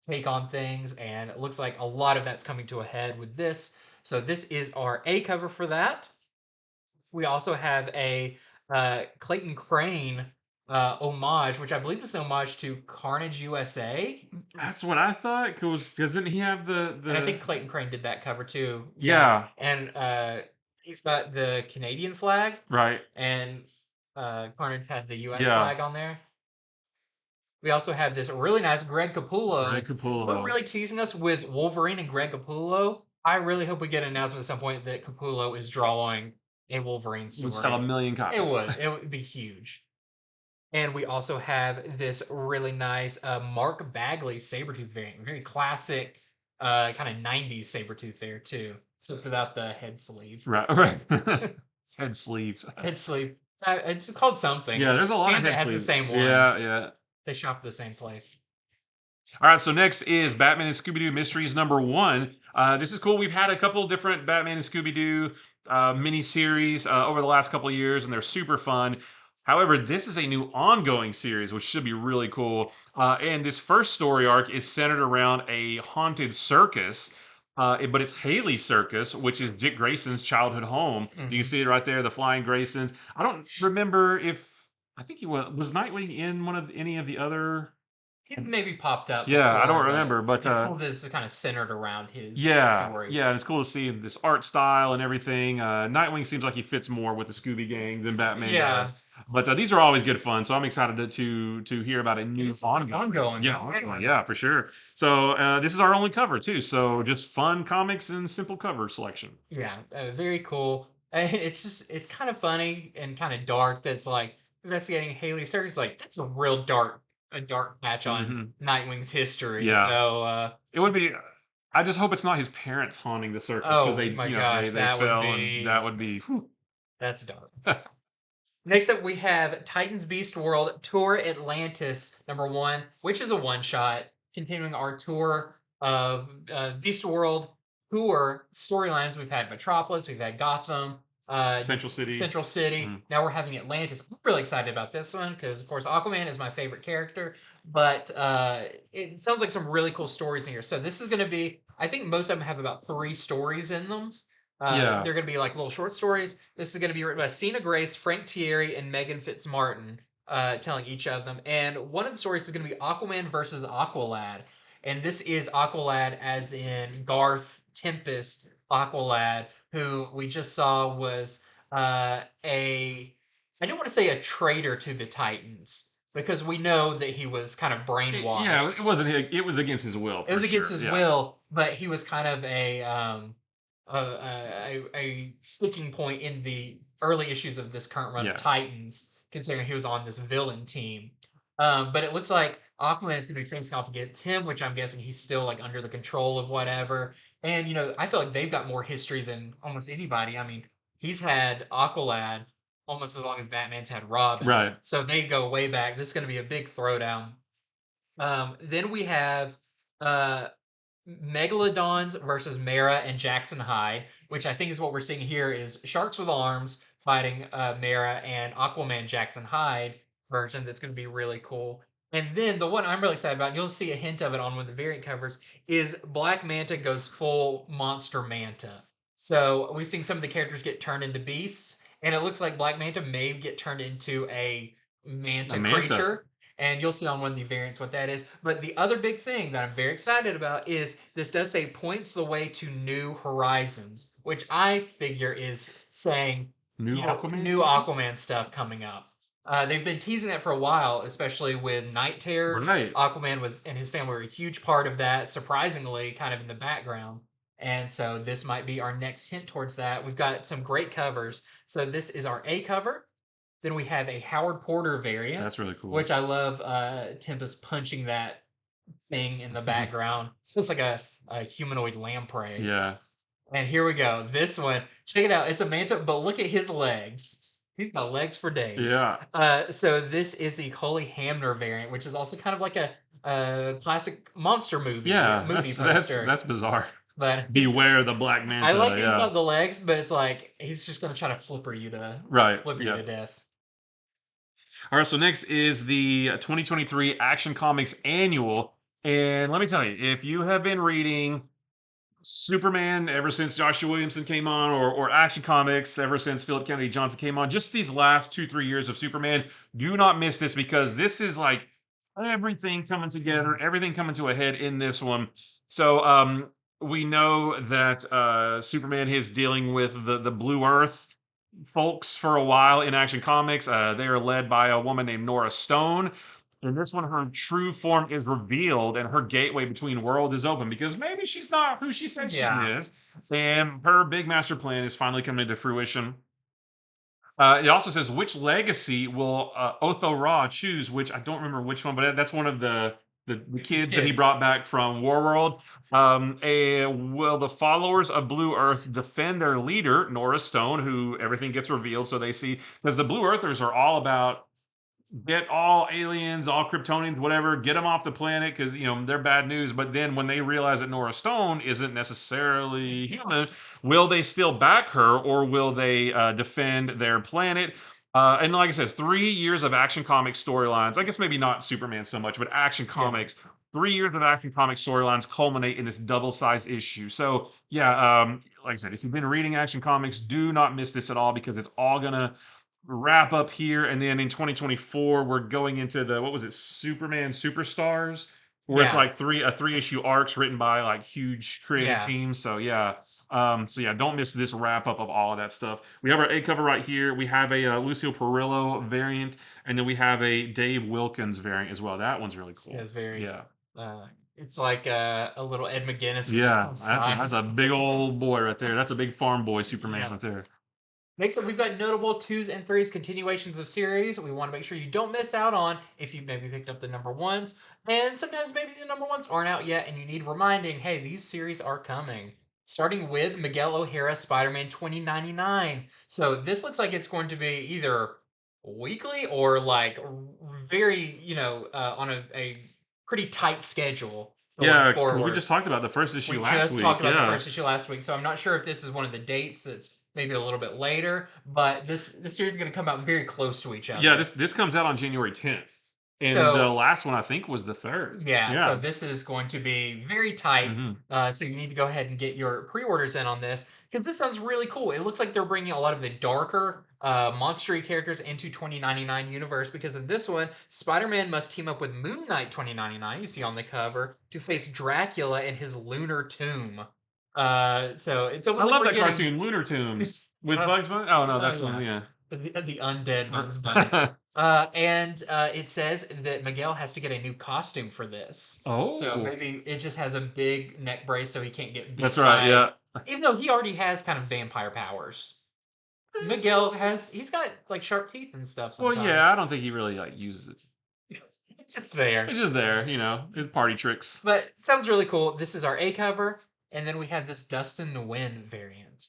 Speaker 1: take on things, and it looks like a lot of that's coming to a head with this. So this is our A cover for that. We also have a Clayton Crane homage, which I believe is an homage to Carnage USA.
Speaker 2: That's what I thought. Cause doesn't he have
Speaker 1: And I
Speaker 2: the
Speaker 1: think Clayton Crane did that cover too. Yeah.
Speaker 2: yeah,
Speaker 1: And he's got the Canadian flag,
Speaker 2: right.
Speaker 1: and Carnage had the US
Speaker 2: Yeah.
Speaker 1: flag on there. We also have this really nice Greg
Speaker 2: Greg
Speaker 1: Capullo. We're
Speaker 2: Capullo.
Speaker 1: really teasing us with Wolverine and Greg Capullo. I really hope we get an announcement at some point that Capullo is drawing a Wolverine
Speaker 2: Would sell a
Speaker 1: story.
Speaker 2: million
Speaker 1: It
Speaker 2: copies.
Speaker 1: would. It would be huge. And we also have this really nice Mark Bagley Sabretooth variant. Very classic, kind of 90s Sabretooth there, too. Except without the head sleeve.
Speaker 2: Right, right. Head sleeve.
Speaker 1: Head sleeve. It's called something.
Speaker 2: Yeah, there's a lot of
Speaker 1: Gambit
Speaker 2: head
Speaker 1: has the
Speaker 2: sleeves.
Speaker 1: same one.
Speaker 2: Yeah, yeah.
Speaker 1: They shop at the same place.
Speaker 2: All right, so next is Batman and Scooby-Doo Mysteries #1. This is cool. We've had a couple different Batman and Scooby-Doo mini-series over the last couple of years, and they're super fun. However, this is a new ongoing series, which should be really cool. And this first story arc is centered around a haunted circus, but it's Haley Circus, which is Dick Grayson's childhood home. You can see it right there, the Flying Graysons. I don't remember if I think he was Nightwing in any of the other.
Speaker 1: He maybe popped up
Speaker 2: Yeah, I
Speaker 1: before,
Speaker 2: don't
Speaker 1: but
Speaker 2: remember, but
Speaker 1: it's cool that this is kind of centered around his
Speaker 2: yeah,
Speaker 1: story.
Speaker 2: yeah, and it's cool to see this art style and everything. Nightwing seems like he fits more with the Scooby Gang than Batman
Speaker 1: Yeah.
Speaker 2: does. But these are always good fun, so I'm excited to hear about a new
Speaker 1: Ongoing.
Speaker 2: Yeah, ongoing, yeah, for sure. So this is our only cover too. So just fun comics and simple cover selection.
Speaker 1: Yeah, very cool. And it's kind of funny and kind of dark. That's like investigating Haley Circus. Like that's a dark patch on
Speaker 2: Mhm.
Speaker 1: Nightwing's history.
Speaker 2: Yeah.
Speaker 1: So,
Speaker 2: It would be. I just hope it's not his parents haunting the circus because
Speaker 1: oh
Speaker 2: they,
Speaker 1: my
Speaker 2: they
Speaker 1: gosh,
Speaker 2: they
Speaker 1: that would
Speaker 2: fell and
Speaker 1: be
Speaker 2: that would be. Whew.
Speaker 1: that's dark. Next up, we have Titans Beast World Tour Atlantis #1, which is a one shot, continuing our tour of Beast World tour storylines. We've had Metropolis, we've had Gotham,
Speaker 2: Central City.
Speaker 1: Central City.
Speaker 2: Mhm.
Speaker 1: Now we're having Atlantis. I'm really excited about this one because, of course, Aquaman is my favorite character, but it sounds like some really cool stories in here. So this is going to be, I think most of them have about 3 stories in them.
Speaker 2: Yeah.
Speaker 1: They're going to be like little short stories. This is going to be written by Sina Grace, Frank Thierry, and Megan Fitzmartin, telling each of them. And one of the stories is going to be Aquaman versus Aqualad. And this is Aqualad as in Garth Tempest Aqualad, who we just saw was I don't want to say a traitor to the Titans, because we know that he was kind of brainwashed.
Speaker 2: Yeah, it wasn't. It was against his will.
Speaker 1: It was against
Speaker 2: sure.
Speaker 1: his
Speaker 2: Yeah.
Speaker 1: will, but he was kind of a sticking point in the early issues of this current run
Speaker 2: Yeah.
Speaker 1: of Titans, considering he was on this villain team. But it looks like Aquaman is going to be facing off against him, which I'm guessing he's still like under the control of whatever. And I feel like they've got more history than almost anybody. I mean, he's had Aqualad almost as long as Batman's had Robin.
Speaker 2: Right.
Speaker 1: So they go way back. This is going to be a big throwdown. Then we have uh, Megalodons versus Mera and Jackson Hyde, which I think is what we're seeing here is Sharks with Arms fighting Mera and Aquaman Jackson Hyde version. That's going to be really cool. And then the one I'm really excited about, and you'll see a hint of it on one of the variant covers, is Black Manta goes full Monster Manta. So we've seen some of the characters get turned into beasts, and it looks like Black Manta may get turned into a manta creature. And you'll see on one of the variants what that is. But the other big thing that I'm very excited about is this does say points the way to new horizons, which I figure is saying
Speaker 2: New Aquaman.
Speaker 1: new Aquaman stuff coming up. They've been teasing that for a while, especially with Night Terrors.
Speaker 2: Right.
Speaker 1: Aquaman and his family were a huge part of that, surprisingly, kind of in the background. And so this might be our next hint towards that. We've got some great covers. So this is our A cover. Then we have a Howard Porter variant.
Speaker 2: That's really cool.
Speaker 1: Which I love Tempest punching that thing in the background. It's just like a humanoid lamprey.
Speaker 2: Yeah.
Speaker 1: And here we go. This one, check it out. It's a manto, but look at his legs. He's got legs for days.
Speaker 2: Yeah.
Speaker 1: So this is the Coley Hamner variant, which is also kind of like a classic monster
Speaker 2: Yeah,
Speaker 1: movie
Speaker 2: that's
Speaker 1: poster.
Speaker 2: that's bizarre.
Speaker 1: But he just,
Speaker 2: Beware the Black
Speaker 1: I like
Speaker 2: Manta.
Speaker 1: that he's
Speaker 2: Yeah.
Speaker 1: got the legs, but it's like he's just gonna try to
Speaker 2: Right.
Speaker 1: flipper you
Speaker 2: Yeah.
Speaker 1: to death.
Speaker 2: All right. So next is the 2023 Action Comics Annual, and let me tell you, if you have been reading Superman ever since Joshua Williamson came on, or Action Comics ever since Philip Kennedy Johnson came on, just these last 2-3 years of Superman, do not miss this because this is like everything coming together, everything coming to a head in this one. So we know that Superman is dealing with the Blue Earth folks for a while in Action Comics. They are led by a woman named Nora Stone. In this one, her true form is revealed and her gateway between worlds is open because maybe she's not who she says she
Speaker 1: Yeah.
Speaker 2: is. And her big master plan is finally coming into fruition. It also says which legacy will Otho Ra choose, which I don't remember which one, but that's one of the kids that he
Speaker 1: Kids.
Speaker 2: brought back from Warworld. Will the followers of Blue Earth defend their leader, Nora Stone, who everything gets revealed, so they see, because the Blue Earthers are all about get all aliens, all Kryptonians, whatever, get them off the planet because they're bad news. But then when they realize that Nora Stone isn't necessarily human, will they still back her or will they defend their planet? And like I said, 3 years of Action Comics storylines. I guess maybe not Superman so much, but Action
Speaker 1: Yeah.
Speaker 2: Comics. 3 years of Action Comics storylines culminate in this double-sized issue. So yeah, like I said, if you've been reading Action Comics, do not miss this at all because it's all gonna wrap up here, and then in 2024 we're going into the, what was it, Superman Superstars, where it's
Speaker 1: Yeah.
Speaker 2: like three issue arcs written by like huge creative
Speaker 1: Yeah.
Speaker 2: teams. So yeah, don't miss this wrap up of all of that stuff. We have our A cover right here. We have a Lucio Perillo variant, and then we have a Dave Wilkins variant as well. That one's really cool.
Speaker 1: It's very.
Speaker 2: Yeah.
Speaker 1: It's like a little Ed McGuinness.
Speaker 2: Yeah,
Speaker 1: With
Speaker 2: that's a big old boy right there. That's a big farm boy Superman
Speaker 1: Yeah.
Speaker 2: right there.
Speaker 1: Next up, we've got notable 2s and 3s continuations of series we want to make sure you don't miss out on if you maybe picked up the number 1s. And sometimes maybe the number 1s aren't out yet and you need reminding, hey, these series are coming. Starting with Miguel O'Hara Spider-Man 2099. So this looks like it's going to be either weekly or like very, on a pretty tight schedule going
Speaker 2: Yeah, 'cause we
Speaker 1: forward.
Speaker 2: just talked about the first
Speaker 1: We
Speaker 2: issue last
Speaker 1: just
Speaker 2: week.
Speaker 1: talked about the
Speaker 2: Yeah.
Speaker 1: first issue last week, so I'm not sure if this is one of the dates that's maybe a little bit later, but this series is going to come out very close to each other.
Speaker 2: Yeah, this comes out on January 10th, and
Speaker 1: So-
Speaker 2: the last one I think was the 3rd.
Speaker 1: Yeah, so this is going to be very tight.
Speaker 2: Mhm.
Speaker 1: So you need to go ahead and get your pre-orders in on this because this sounds really cool. It looks like they're bringing a lot of the darker, monstery characters into 2099 universe because of this one. Spider-Man must team up with Moon Knight 2099, you see on the cover, to face Dracula in his lunar tomb. So it's
Speaker 2: I
Speaker 1: almost like
Speaker 2: love
Speaker 1: we're
Speaker 2: that
Speaker 1: getting
Speaker 2: cartoon, Lunar Tunes, with Bugs Bunny. Oh no, that's one. Yeah.
Speaker 1: the undead Bugs Bunny. And it says that Miguel has to get a new costume for this.
Speaker 2: Oh,
Speaker 1: So maybe it just has a big neck brace so he can't get beat
Speaker 2: that's right.
Speaker 1: by-
Speaker 2: Yeah.
Speaker 1: Even though he already has kind of vampire powers. Miguel he's got like sharp teeth and stuff
Speaker 2: Well,
Speaker 1: sometimes.
Speaker 2: yeah, I don't think he really like uses it.
Speaker 1: It's just there.
Speaker 2: It's just there, it's party tricks.
Speaker 1: But sounds really cool. This is our A cover, and then we have this Dustin Nguyen variant.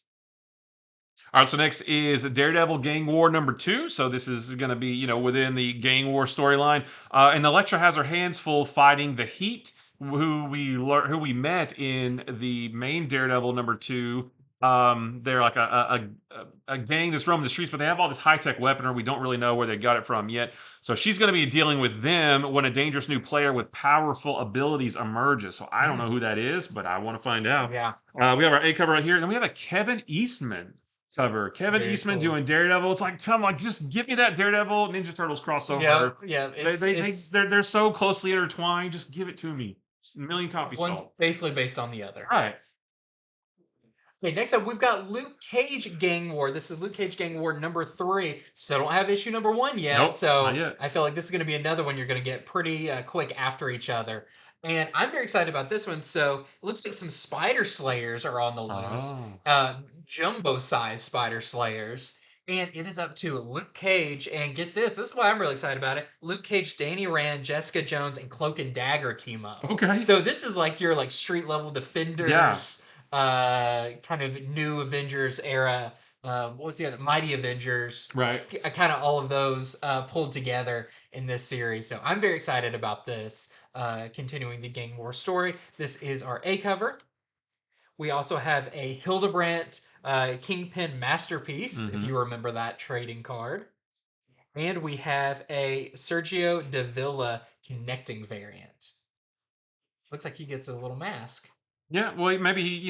Speaker 2: All right, so next is Daredevil Gang War #2. So this is going to be, within the Gang War storyline. And Elektra has her hands full fighting the Heat, who we met in the main Daredevil #2. They're like a gang that's roaming the streets, but they have all this high-tech weaponry. We don't really know where they got it from yet. So she's going to be dealing with them when a dangerous new player with powerful abilities emerges. So I don't know who that is, but I want to find out.
Speaker 1: Yeah.
Speaker 2: We have our A cover right here, and then we have a Kevin Eastman cover. Kevin
Speaker 1: Very
Speaker 2: Eastman
Speaker 1: cool.
Speaker 2: doing Daredevil. It's like, come on, just give me that Daredevil Ninja Turtles crossover.
Speaker 1: Yeah.
Speaker 2: They're so closely intertwined. Just give it to me. A million copies
Speaker 1: One's
Speaker 2: sold.
Speaker 1: basically based on the other.
Speaker 2: Right.
Speaker 1: Okay, next up we've got Luke Cage Gang War. This is Luke Cage Gang War #3. So don't have issue #1 yet.
Speaker 2: Nope,
Speaker 1: so
Speaker 2: not yet.
Speaker 1: I feel like this is going to be another one you're going to get pretty quick after each other. And I'm very excited about this one. So it looks like some Spider Slayers are on the loose. Jumbo-sized Spider Slayers. And it is up to Luke Cage. And get this is why I'm really excited about it. Luke Cage, Danny Rand, Jessica Jones, and Cloak and Dagger team up.
Speaker 2: Okay.
Speaker 1: So this is like your street level defenders.
Speaker 2: Yeah.
Speaker 1: kind of new Avengers era. What was the other? Mighty Avengers.
Speaker 2: Right.
Speaker 1: Kind of all of those pulled together in this series. So I'm very excited about this. Continuing the Gang War story. This is our A cover. We also have a Hildebrandt Kingpin Masterpiece, if
Speaker 2: Mm-hmm.
Speaker 1: you remember that trading card. And we have a Sergio Davila connecting variant. Looks like he gets a little mask.
Speaker 2: Yeah, well, maybe he,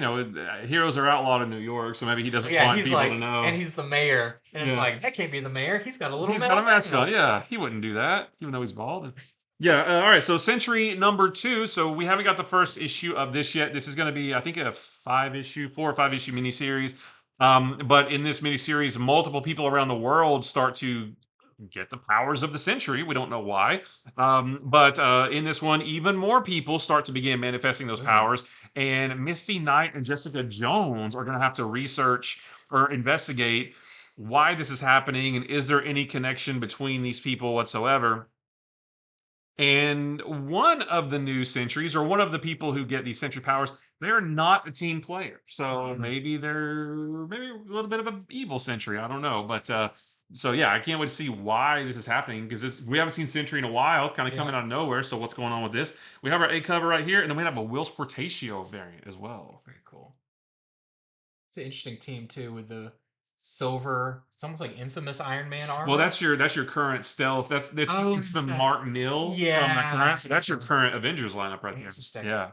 Speaker 2: heroes are outlawed in New York, so maybe he doesn't
Speaker 1: Yeah,
Speaker 2: want
Speaker 1: he's
Speaker 2: people to
Speaker 1: like, and
Speaker 2: know.
Speaker 1: he's the mayor. And it's
Speaker 2: Yeah,
Speaker 1: like, that can't be the mayor. He's got a little
Speaker 2: he's got
Speaker 1: metal
Speaker 2: a mask on.
Speaker 1: mask.
Speaker 2: Yeah, he wouldn't do that, even though he's bald. Yeah, all right. So Century #2. So we haven't got the first issue of this yet. This is going to be, I think, a 4 or 5 issue miniseries. But in this miniseries, multiple people around the world start to get the powers of the century. We don't know why. But in this one, even more people start to begin manifesting those
Speaker 1: Ooh.
Speaker 2: powers. And Misty Knight and Jessica Jones are going to have to research or investigate why this is happening and is there any connection between these people whatsoever. And one of the new sentries, or one of the people who get these sentry powers, they're not a team player. So maybe they're maybe a little bit of an evil sentry. I don't know. But so yeah, I can't wait to see why this is happening because this we haven't seen Sentry in a while. It's kind of coming
Speaker 1: Yeah,
Speaker 2: out of nowhere. So what's going on with this? We have our A cover right here, and then we have a Will Portatio variant as well.
Speaker 1: very cool. It's an interesting team too with the silver. It's almost like infamous Iron Man
Speaker 2: Well,
Speaker 1: armor.
Speaker 2: that's your current stealth. That's
Speaker 1: Oh,
Speaker 2: it's the
Speaker 1: okay.
Speaker 2: Mark Nil from the
Speaker 1: Yeah.
Speaker 2: current. So that's your current Avengers lineup right there.
Speaker 1: Interesting.
Speaker 2: Yeah.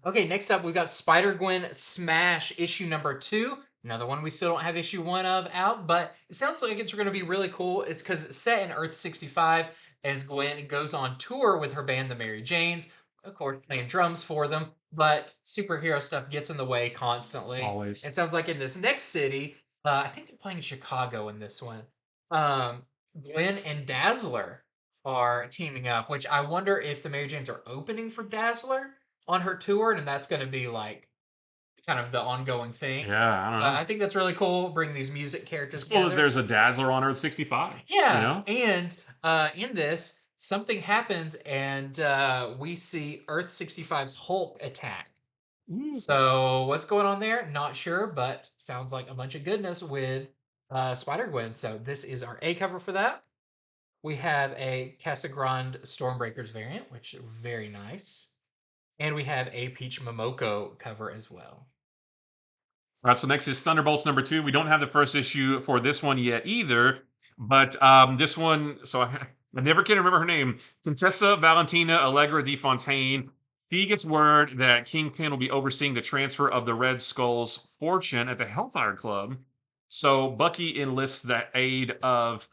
Speaker 1: Okay, next up we've got Spider Gwen Smash issue #2. Another one we still don't have issue 1 of out, but it sounds like it's going to be really cool. It's because it's set in Earth 65 as Gwen goes on tour with her band, the Mary Janes, of course, playing drums for them, but superhero stuff gets in the way constantly.
Speaker 2: Always.
Speaker 1: It sounds like in this next city, I think they're playing in Chicago in this one. Gwen and Dazzler are teaming up, which I wonder if the Mary Janes are opening for Dazzler on her tour, and that's going to be like kind of the ongoing thing.
Speaker 2: Yeah, I don't know.
Speaker 1: I think that's really cool. Bring these music characters
Speaker 2: It's cool that
Speaker 1: together.
Speaker 2: there's a Dazzler on Earth 65. You
Speaker 1: Yeah,
Speaker 2: know?
Speaker 1: and in this, something happens, and we see Earth 65's Hulk attack.
Speaker 2: Ooh.
Speaker 1: So what's going on there? Not sure, but sounds like a bunch of goodness with Spider Gwen. So this is our A cover for that. We have a Casa Grande Stormbreakers variant, which is very nice. And we have a Peach Momoko cover as well.
Speaker 2: All right, so next is Thunderbolts #2. We don't have the first issue for this one yet either, but this one, so I never can remember her name. Contessa Valentina Allegra de Fontaine. She gets word that Kingpin will be overseeing the transfer of the Red Skull's fortune at the Hellfire Club. So Bucky enlists the aid of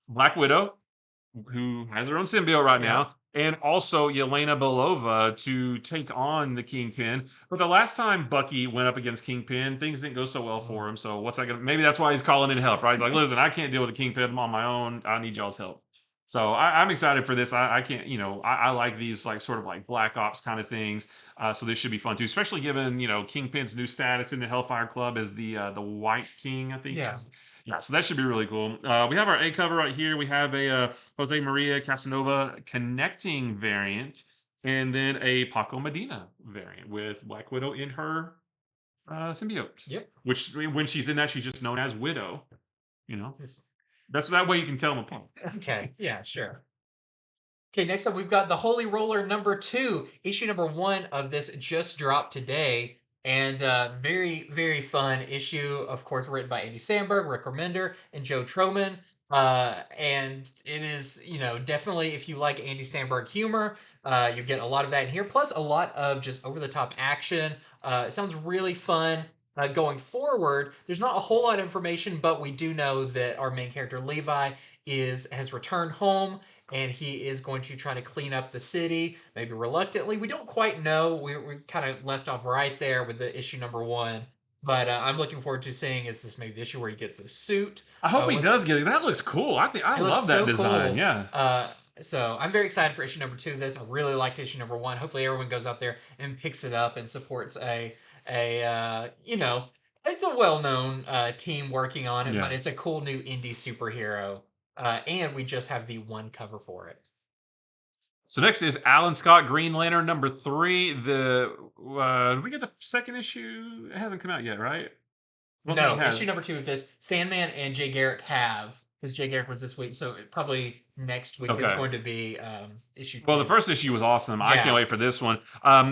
Speaker 2: Black Widow, who has her own symbiote right
Speaker 1: Yeah.
Speaker 2: now, and also Yelena Belova to take on the Kingpin. But the last time Bucky went up against Kingpin, things didn't go so well for him. So what's that gonna? Maybe that's why he's calling in help, right? Like, listen, I can't deal with the Kingpin on my own. I need y'all's help. So I'm excited for this. I can't, I like these like sort of like Black Ops kind of things. So this should be fun too, especially given Kingpin's new status in the Hellfire Club as the White King, I think.
Speaker 1: Yeah.
Speaker 2: Yeah, so that should be really cool. We have our A cover right here. We have a Jose Maria Casanova connecting variant, and then a Paco Medina variant with Black Widow in her symbiote.
Speaker 1: Yep.
Speaker 2: Which when she's in that, she's just known as Widow. You know,
Speaker 1: Yes.
Speaker 2: that's that way you can tell them apart.
Speaker 1: Okay. Yeah, sure. Okay, next up we've got the Holy Roller #2. Issue #1 of this just dropped today. And very, very fun issue, of course, written by Andy Samberg, Rick Remender, and Joe Troman. And it is, definitely if you like Andy Samberg humor, you get a lot of that in here, plus a lot of just over-the-top action. It sounds really fun. Going forward, there's not a whole lot of information, but we do know that our main character Levi has returned home and he is going to try to clean up the city, maybe reluctantly. We don't quite know. We kind of left off right there with the issue #1. But I'm looking forward to seeing is this maybe the issue where he gets the suit.
Speaker 2: I hope he
Speaker 1: What's
Speaker 2: does get it. That looks cool. I think I
Speaker 1: It looks
Speaker 2: love that
Speaker 1: so
Speaker 2: design.
Speaker 1: cool.
Speaker 2: Yeah.
Speaker 1: So I'm very excited for issue #2 of this. I really liked issue #1. Hopefully everyone goes out there and picks it up and supports it's a well-known team working on it,
Speaker 2: Yeah.
Speaker 1: but it's a cool new indie superhero. And we just have the one cover for it.
Speaker 2: So next is Alan Scott Green Lantern number 3. Did we get the second issue? It hasn't come out yet, right? I don't think it
Speaker 1: No, issue
Speaker 2: has.
Speaker 1: number 2 of this, Sandman and Jay Garrick have, because Jay Garrick was this week, so probably next week is
Speaker 2: Okay.
Speaker 1: going to be issue
Speaker 2: Well, the
Speaker 1: 2.
Speaker 2: first issue was awesome. I can't
Speaker 1: Yeah.
Speaker 2: wait for this one.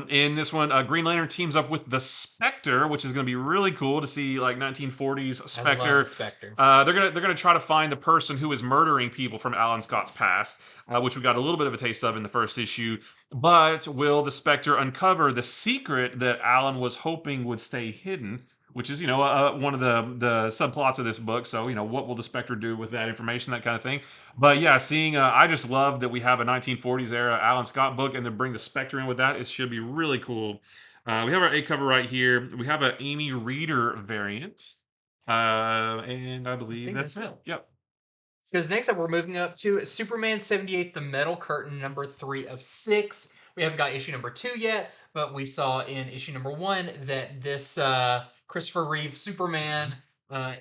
Speaker 2: In this one, Green Lantern teams up with the Spectre, which is going to be really cool to see, like 1940s
Speaker 1: I love
Speaker 2: Spectre.
Speaker 1: the Spectre.
Speaker 2: They're gonna try to find the person who is murdering people from Alan Scott's past, which we got a little bit of a taste of in the first issue. But will the Spectre uncover the secret that Alan was hoping would stay hidden? Which is, one of the subplots of this book. So, what will the Spectre do with that information, that kind of thing. But yeah, I just love that we have a 1940s era Alan Scott book, and to bring the Spectre in with that, it should be really cool. We have our A cover right here. We have an Amy Reader variant, and I believe that's it. Yep.
Speaker 1: Because next up, we're moving up to Superman 78, The Metal Curtain, number 3 of 6. We haven't got issue number 2 yet, but we saw in issue number 1 that this Christopher Reeve Superman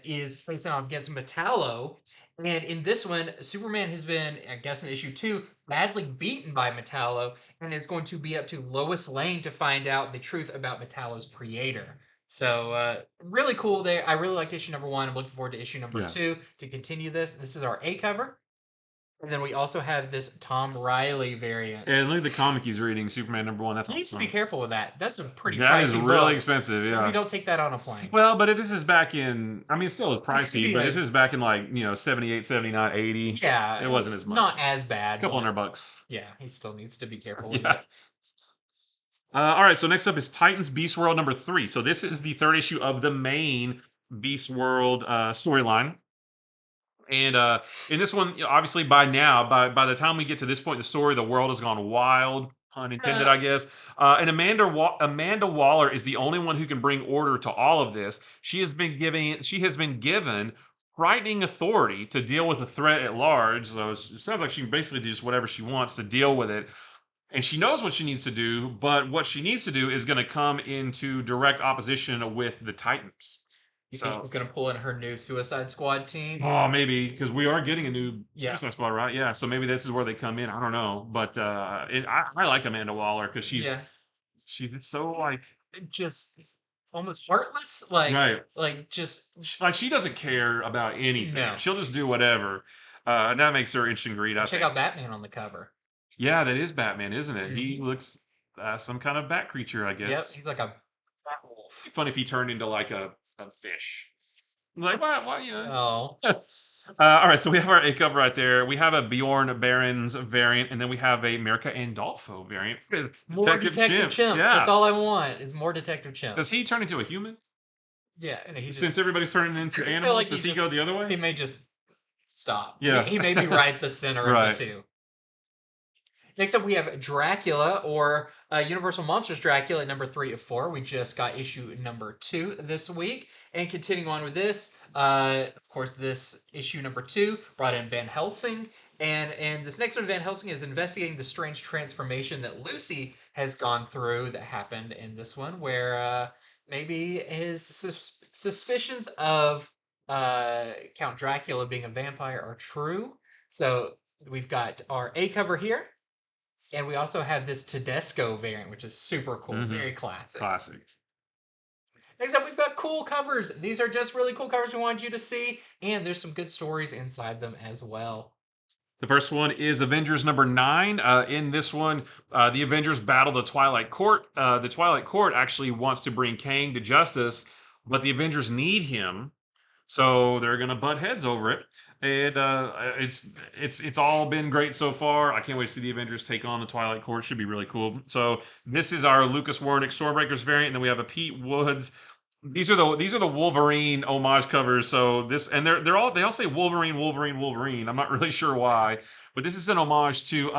Speaker 1: is facing off against Metallo. And in this one, Superman has been, I guess in issue 2, badly beaten by Metallo and is going to be up to Lois Lane to find out the truth about Metallo's creator. So really cool there. I really liked issue number 1. I'm looking forward to issue number 2 to continue this. This is our A cover. And then we also have this Tom Riley variant.
Speaker 2: And look at the comic he's reading, Superman number 1. That's
Speaker 1: He needs to
Speaker 2: awesome.
Speaker 1: be careful with that. That's a pretty
Speaker 2: That
Speaker 1: pricey
Speaker 2: is really
Speaker 1: book.
Speaker 2: expensive, yeah.
Speaker 1: You don't take that on a plane.
Speaker 2: Well, but if this is back in, I mean, it's still pricey, but
Speaker 1: a-
Speaker 2: if this is back in like, 78, 79, 80,
Speaker 1: Yeah,
Speaker 2: it wasn't as much.
Speaker 1: Not as bad.
Speaker 2: A couple
Speaker 1: but
Speaker 2: $100.
Speaker 1: Yeah, he still needs to be careful with
Speaker 2: Yeah.
Speaker 1: it.
Speaker 2: All right, so next up is Titans Beast World number 3. So this is the third issue of the main Beast World storyline. And in this one, obviously by now, by the time we get to this point in the story, the world has gone wild, pun intended, I guess. And Amanda Waller is the only one who can bring order to all of this. She has been given frightening authority to deal with the threat at large. So it sounds like she can basically do just whatever she wants to deal with it. And she knows what she needs to do, but what she needs to do is going to come into direct opposition with the Titans.
Speaker 1: You think he's going to pull in her new Suicide Squad team?
Speaker 2: Oh, maybe, because we are getting a new
Speaker 1: Yeah.
Speaker 2: Suicide Squad, right? Yeah, so maybe this is where they come in. I don't know, but I like Amanda Waller because she's so like
Speaker 1: just almost heartless, like
Speaker 2: right,
Speaker 1: like just
Speaker 2: like she doesn't care about anything.
Speaker 1: No.
Speaker 2: She'll just do whatever. And that makes her interesting read.
Speaker 1: Check out Batman on the cover.
Speaker 2: Yeah, that is Batman, isn't it?
Speaker 1: Mhm.
Speaker 2: He looks some kind of bat creature, I guess.
Speaker 1: Yep, he's like a bat wolf.
Speaker 2: It'd be fun if he turned into like a fish. Like what?
Speaker 1: Oh.
Speaker 2: All right, so we have our A cover right there. We have a Bjorn Barons variant, and then we have a America Andolfo variant.
Speaker 1: More Detective Chimp.
Speaker 2: Yeah.
Speaker 1: That's all I want is more Detective Chimp.
Speaker 2: Does he turn into a human?
Speaker 1: Yeah, and he
Speaker 2: Since everybody's turning into
Speaker 1: I feel
Speaker 2: animals,
Speaker 1: like
Speaker 2: does
Speaker 1: he
Speaker 2: he go the other way?
Speaker 1: He may just stop.
Speaker 2: Yeah.
Speaker 1: He may be right at the center
Speaker 2: Right.
Speaker 1: of the two. Next up, we have Dracula, or Universal Monsters Dracula, number 3 of 4. We just got issue number 2 this week. And continuing on with this, of course, this issue number 2 brought in Van Helsing. And this next one, Van Helsing, is investigating the strange transformation that Lucy has gone through that happened in this one, where maybe his suspicions of Count Dracula being a vampire are true. So we've got our A cover here. And we also have this Tedesco variant, which is super cool. Very classic.
Speaker 2: Classic.
Speaker 1: Next up, we've got cool covers. These are just really cool covers we wanted you to see. And there's some good stories inside them as well.
Speaker 2: The first one is Avengers number 9. In this one, the Avengers battle the Twilight Court. The Twilight Court actually wants to bring Kang to justice, but the Avengers need him. So they're gonna butt heads over it, and it's all been great so far. I can't wait to see the Avengers take on the Twilight Court. Should be really cool. So this is our Lucas Warnick Stormbreakers variant, and then we have a Pete Woods. These are the Wolverine homage covers. So this, and they all say Wolverine, Wolverine, Wolverine. I'm not really sure why, but this is an homage to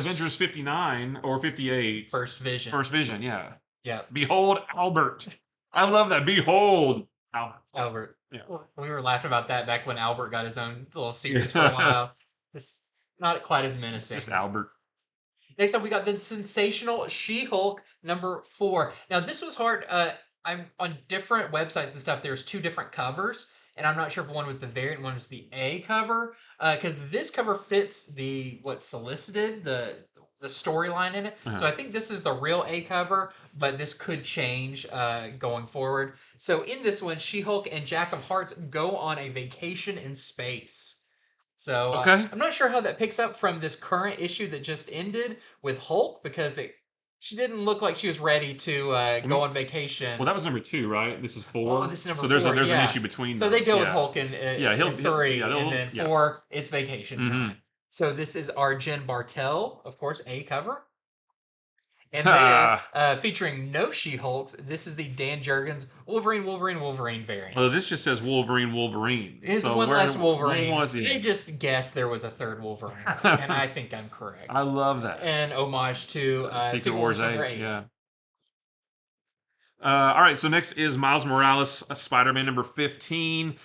Speaker 2: Avengers 59 or 58.
Speaker 1: First Vision.
Speaker 2: First Vision, yeah.
Speaker 1: Yeah.
Speaker 2: Behold Albert. I love that. Behold
Speaker 1: Albert.
Speaker 2: Yeah.
Speaker 1: We were laughing about that back when Albert got his own little series for a while. It's not quite as menacing.
Speaker 2: Just Albert.
Speaker 1: Next up, we got the Sensational She-Hulk number 4. Now, this was hard. I'm on different websites and stuff. There's 2 different covers, and I'm not sure if one was the variant, one was the A cover, because this cover fits the what solicited the storyline in it. So
Speaker 2: Uh-huh.
Speaker 1: I think this is the real A cover, but this could change going forward. So in this one, She-Hulk and Jack of Hearts go on a vacation in space. So
Speaker 2: Okay.
Speaker 1: I'm not sure how that picks up from this current issue that just ended with Hulk because she didn't look like she was ready to go on vacation.
Speaker 2: Well, that was number 2, right? This is
Speaker 1: Oh,
Speaker 2: 4.
Speaker 1: this is number
Speaker 2: So there's
Speaker 1: four.
Speaker 2: there's an
Speaker 1: Yeah.
Speaker 2: issue between
Speaker 1: So they
Speaker 2: those.
Speaker 1: deal with
Speaker 2: Yeah.
Speaker 1: Hulk in,
Speaker 2: Yeah,
Speaker 1: in
Speaker 2: yeah,
Speaker 1: three, and
Speaker 2: they'll
Speaker 1: then
Speaker 2: yeah.
Speaker 1: four, it's vacation
Speaker 2: Mhm.
Speaker 1: time. So this is our Jen Bartel, of course, A cover. And then
Speaker 2: Ha!
Speaker 1: featuring no She-Hulks, this is the Dan Jurgens Wolverine variant.
Speaker 2: Well, this just says Wolverine, Wolverine.
Speaker 1: It's
Speaker 2: So
Speaker 1: one less
Speaker 2: when
Speaker 1: Wolverine.
Speaker 2: was
Speaker 1: They
Speaker 2: he?
Speaker 1: just guessed there was a third Wolverine, and I think I'm correct.
Speaker 2: I love that.
Speaker 1: An homage to
Speaker 2: Secret Wars 8.
Speaker 1: 8.
Speaker 2: Yeah. All right, so next is Miles Morales, Spider-Man number 15.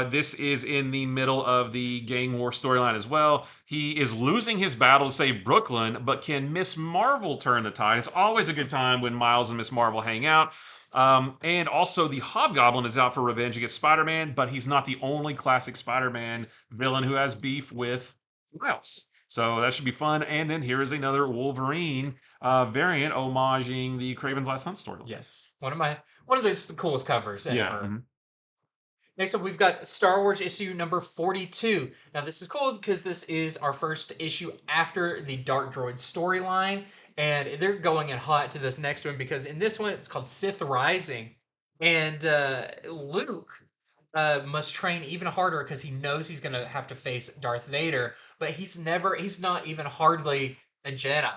Speaker 2: This is in the middle of the gang war storyline as well. He is losing his battle to save Brooklyn, but can Miss Marvel turn the tide? It's always a good time when Miles and Miss Marvel hang out. And also, the Hobgoblin is out for revenge against Spider-Man, but he's not the only classic Spider-Man villain who has beef with Miles. So that should be fun. And then here is another Wolverine variant homaging the Craven's Last Hunt storyline.
Speaker 1: Yes, one of the coolest covers ever.
Speaker 2: Yeah.
Speaker 1: Next up, we've got Star Wars issue number 42. Now, this is cool because this is our first issue after the Dark Droid storyline, and they're going in hot to this next one because in this one, it's called Sith Rising, and Luke must train even harder because he knows he's going to have to face Darth Vader, but he's not even hardly a Jedi,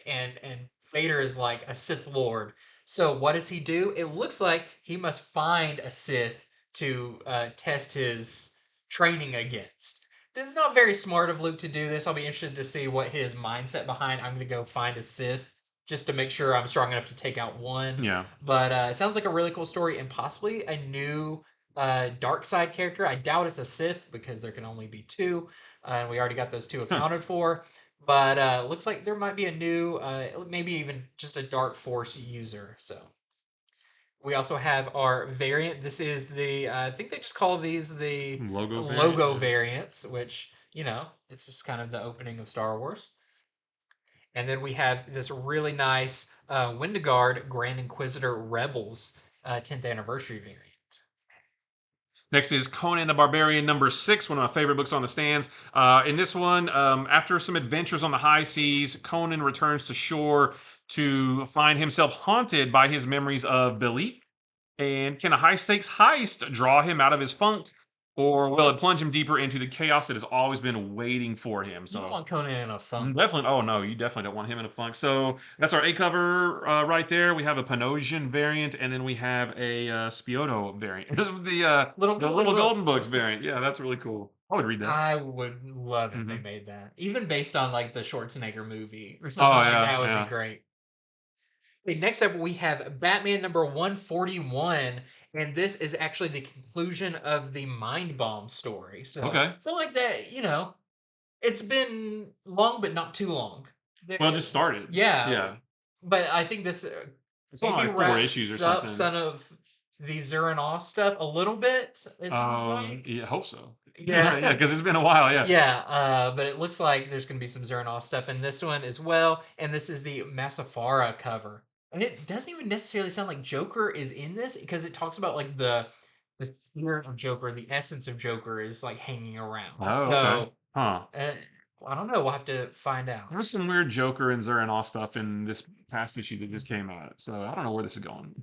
Speaker 1: and Vader is like a Sith Lord. So what does he do? It looks like he must find a Sith to test his training against. It's not very smart of Luke to do this. I'll be interested to see what his mindset behind. I'm going to go find a Sith just to make sure I'm strong enough to take out one.
Speaker 2: Yeah.
Speaker 1: But it sounds like a really cool story and possibly a new dark side character. I doubt it's a Sith because there can only be two, and we already got those two accounted for. But looks like there might be a new, maybe even just a dark force user. So we also have our variant. This is the I think they just call these the logo variants, which it's just kind of the opening of Star Wars. And then we have this really nice Wendigard Grand Inquisitor Rebels 10th anniversary variant.
Speaker 2: Next is Conan the Barbarian number 6, one of my favorite books on the stands. In this one, after some adventures on the high seas, Conan returns to shore to find himself haunted by his memories of Billy. And can a high stakes heist draw him out of his funk? Or will it plunge him deeper into the chaos that has always been waiting for him?
Speaker 1: You don't want Conan in a funk.
Speaker 2: Definitely. Oh no, you definitely don't want him in a funk. So that's our A cover right there. We have a Panosian variant, and then we have a Spioto variant. the little Golden Books variant. Yeah, that's really cool. I would read that.
Speaker 1: I would love if they made that, even based on like the Schwarzenegger movie or something like that. Would be great. Okay, next up, we have Batman number 141, and this is actually the conclusion of the Mind Bomb story. So I feel like that, it's been long, but not too long.
Speaker 2: Well, it just started.
Speaker 1: Yeah.
Speaker 2: Yeah.
Speaker 1: But I think this
Speaker 2: it's maybe like 4 issues or something.
Speaker 1: Some of the Zur-En-Awe stuff a little bit. Yeah,
Speaker 2: I hope so.
Speaker 1: Yeah,
Speaker 2: yeah, because it's been a while. Yeah.
Speaker 1: Yeah, but it looks like there's going to be some Zur-En-Awe stuff in this one as well. And this is the MASSAFERA cover. And it doesn't even necessarily sound like Joker is in this because it talks about like the spirit of Joker, the essence of Joker is like hanging around.
Speaker 2: Oh,
Speaker 1: so,
Speaker 2: okay.
Speaker 1: I don't know. We'll have to find out.
Speaker 2: There was some weird Joker and Zur-En-Awe stuff in this past issue that just came out. So I don't know where this is going.